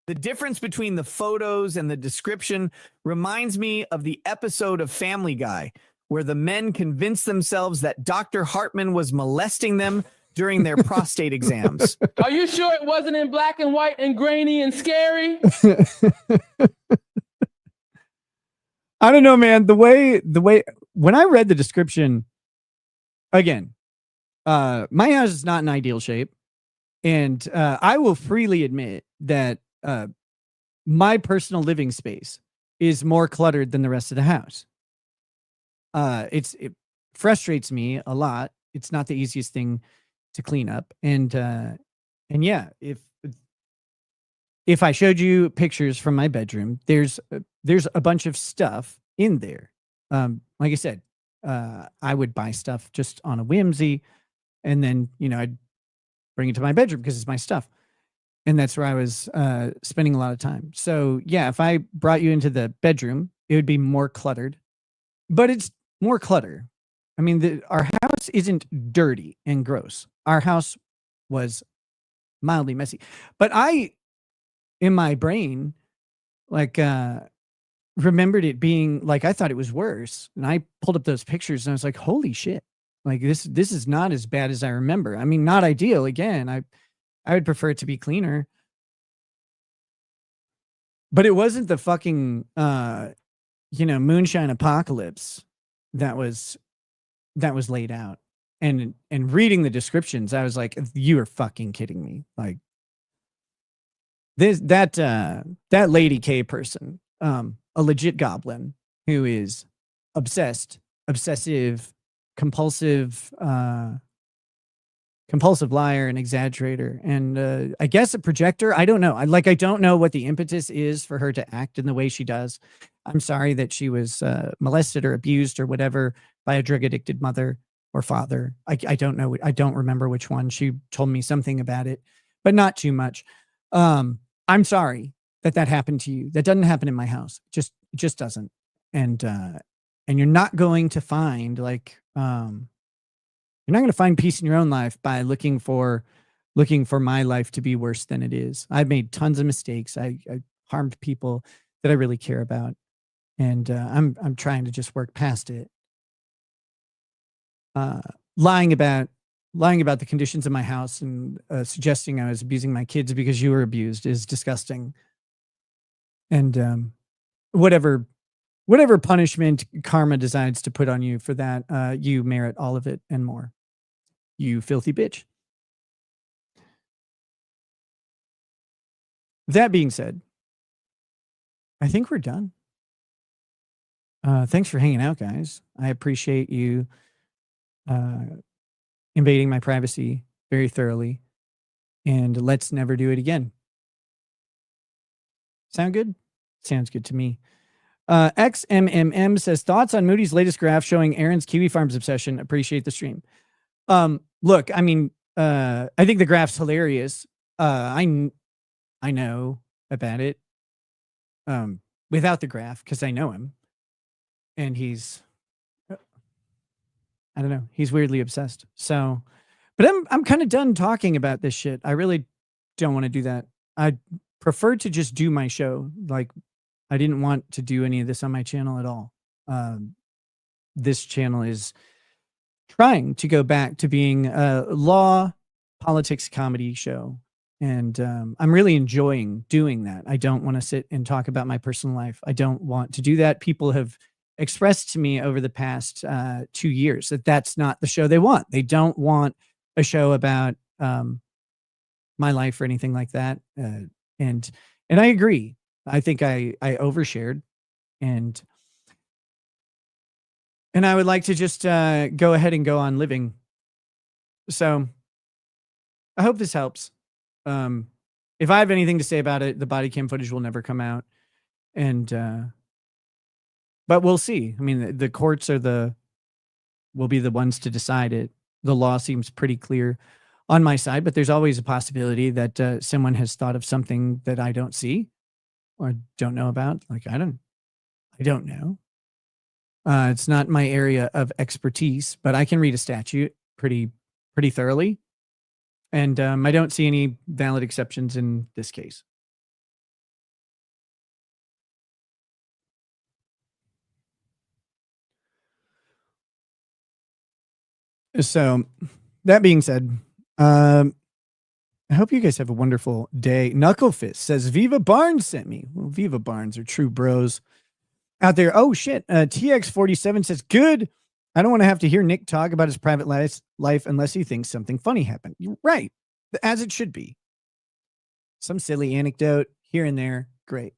[SPEAKER 2] The difference between the photos and the description reminds me of the episode of Family Guy where the men convinced themselves that Dr. Hartman was molesting them during their prostate exams.
[SPEAKER 6] Are you sure it wasn't in black and white and grainy and scary?
[SPEAKER 3] I don't know, man. The way when I read the description, again, my house is not in ideal shape, and I will freely admit that my personal living space is more cluttered than the rest of the house. It frustrates me a lot. It's not the easiest thing to clean up. And yeah, if I showed you pictures from my bedroom, there's a bunch of stuff in there. Like I said, I would buy stuff just on a whimsy, and then, I'd bring it to my bedroom because it's my stuff. And that's where I was spending a lot of time. So yeah, if I brought you into the bedroom, it would be more cluttered, but it's more clutter. I mean, our house isn't dirty and gross. Our house was mildly messy, but in my brain, like, remembered it being like, I thought it was worse. And I pulled up those pictures and I was like, holy shit. Like this is not as bad as I remember. I mean, not ideal. Again, I would prefer it to be cleaner, but it wasn't the fucking, moonshine apocalypse that was laid out. And reading the descriptions, I was like, you are fucking kidding me. Like that Lady K person, a legit goblin who is obsessive, compulsive liar and exaggerator, and I guess a projector. I don't know. I don't know what the impetus is for her to act in the way she does. I'm sorry that she was molested or abused or whatever by a drug addicted mother or father. I don't know. I don't remember which one. She told me something about it, but not too much. I'm sorry that happened to you. That doesn't happen in my house. It just doesn't. And you're not going to find you're not going to find peace in your own life by looking for my life to be worse than it is. I've made tons of mistakes. I harmed people that I really care about, and I'm trying to just work past it. Lying about the conditions of my house and suggesting I was abusing my kids because you were abused is disgusting. And whatever punishment karma decides to put on you for that, you merit all of it and more. You filthy bitch. That being said, I think we're done. Thanks for hanging out, guys. I appreciate you invading my privacy very thoroughly. And let's never do it again. Sound good? Sounds good to me. XMMM says, thoughts on Moody's latest graph showing Aaron's Kiwi Farms obsession. Appreciate the stream. Look, I mean, I think the graph's hilarious. I know about it without the graph because I know him. And he's, I don't know, he's weirdly obsessed. So, but I'm kind of done talking about this shit. I really don't want to do that. I prefer to just do my show. Like, I didn't want to do any of this on my channel at all. This channel is trying to go back to being a law, politics, comedy show. And I'm really enjoying doing that. I don't want to sit and talk about my personal life. I don't want to do that. People have expressed to me over the past 2 years that that's not the show they want. They don't want a show about my life or anything like that. And I agree. I think I overshared, and I would like to just go ahead and go on living. So I hope this helps. If I have anything to say about it, the body cam footage will never come out. And but we'll see. I mean, the courts will be the ones to decide it. The law seems pretty clear on my side, but there's always a possibility that someone has thought of something that I don't see or don't know about. Like, I don't know. It's not my area of expertise, but I can read a statute pretty thoroughly. And I don't see any valid exceptions in this case. So that being said, I hope you guys have a wonderful day. Knucklefist says, Viva Barnes sent me. Well, Viva Barnes are true bros out there. Oh, shit. TX47 says, good. I don't want to have to hear Nick talk about his private life unless he thinks something funny happened. You're right. As it should be. Some silly anecdote here and there. Great.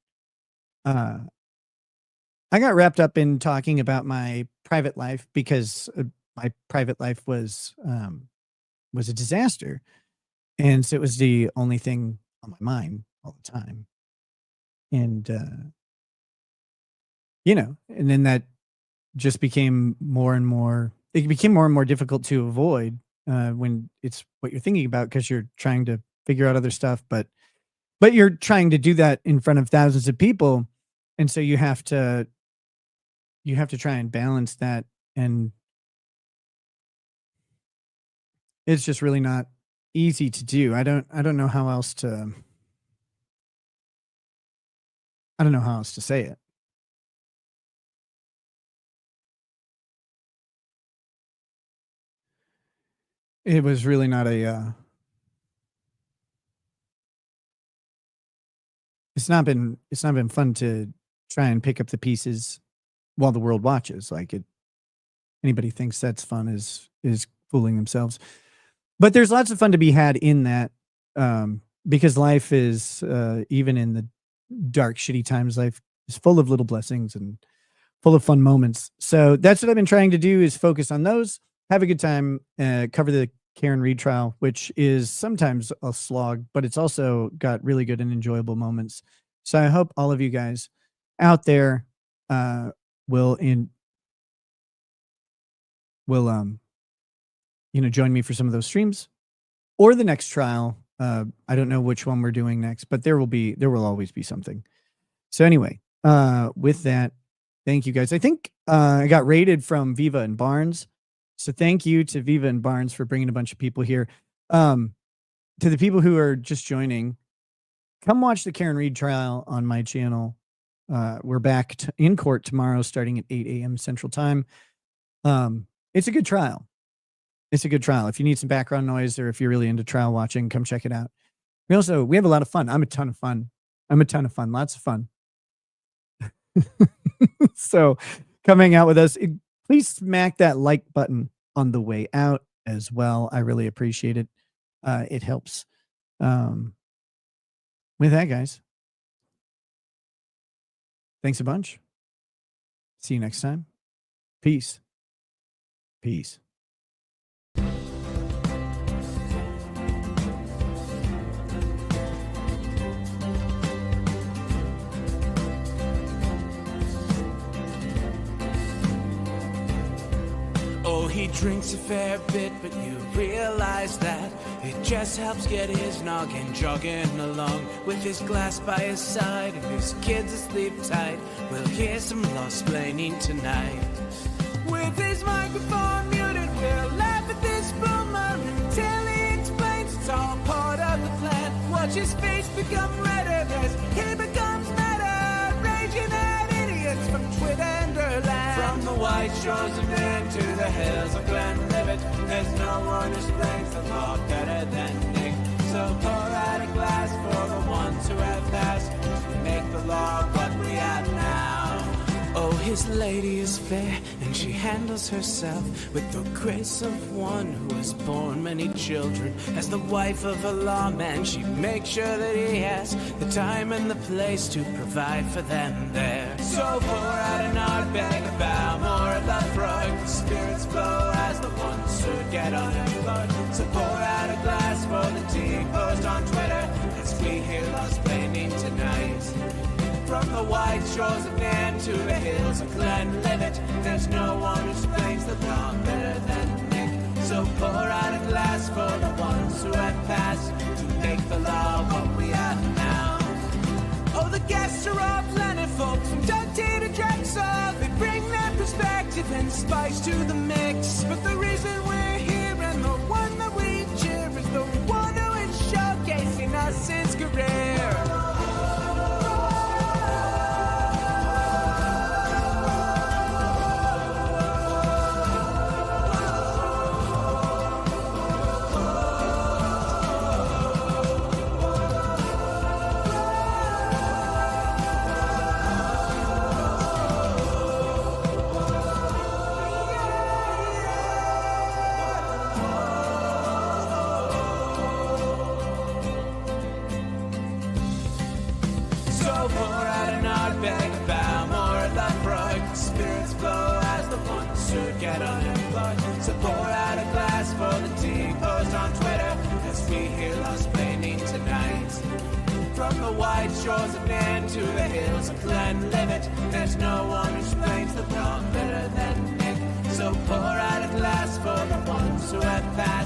[SPEAKER 3] I got wrapped up in talking about my private life because my private life was a disaster, and so it was the only thing on my mind all the time. And and then that just became more and more. It became more and more difficult to avoid when it's what you're thinking about because you're trying to figure out other stuff, but you're trying to do that in front of thousands of people, and so you have to try and balance that, and it's just really not easy to do. I don't know how else to say it. It was really not a it's not been fun to try and pick up the pieces while the world watches. Like anybody thinks that's fun is fooling themselves. But there's lots of fun to be had in that, because life is, even in the dark, shitty times, life is full of little blessings and full of fun moments. So that's what I've been trying to do, is focus on those, have a good time, cover the Karen Reed trial, which is sometimes a slog, but it's also got really good and enjoyable moments. So I hope all of you guys out there will join me for some of those streams or the next trial. I don't know which one we're doing next, but there will always be something. So anyway, with that, thank you guys. I think I got rated from Viva and Barnes. So thank you to Viva and Barnes for bringing a bunch of people here. To the people who are just joining, come watch the Karen Reed trial on my channel. We're back in court tomorrow starting at 8 a.m. Central Time. It's a good trial. It's a good trial. If you need some background noise or if you're really into trial watching, come check it out. We have a lot of fun. I'm a ton of fun. Lots of fun. So come hang out with us. Please smack that like button on the way out as well. I really appreciate it. It helps. With that, guys, thanks a bunch. See you next time. Peace. Peace.
[SPEAKER 15] Oh, he drinks a fair bit, but you realize that it just helps get his noggin jogging along. With his glass by his side and his kids asleep tight, we'll hear some law-splaining tonight. With his microphone muted, we'll laugh at this boomer until he explains it's all part of the plan. Watch his face become redder as he becomes madder, raging at idiots from Twitterland. From the white shores of Maine to the hills of Glenlivet, there's no one who explains the law better than Nick. So pour out a glass for the ones who have passed to make the law what we have now. Oh, his lady is fair, and she handles herself with the grace of one who has borne many children. As the wife of a lawman, she makes sure that he has the time and the place to provide for them there. So pour out an Ardbeg, a Balmore, a Lafroig, the spirits flow as the ones who get unemployed. So pour out a glass for the tea post on Twitter as we hear law-splaining tonight. From the white shores of Nairn to the hills of Glenlivet, there's no one who explains the law better than Nick. So pour out a glass for the ones who have passed to make the law what we have now. Oh, the guests are all planet folks from Dundee to Drexel. They bring their perspective and spice to the mix. But the reason we're here and the one that we cheer is the one who is showcasing us his career. ones who get unemployed. So pour out a glass for the tea post on Twitter as we hear Lost Planning tonight. From the white shores of Nairn to the hills of Glenlivet, there's no one who explains the problem better than Nick. So pour out a glass for the ones who have found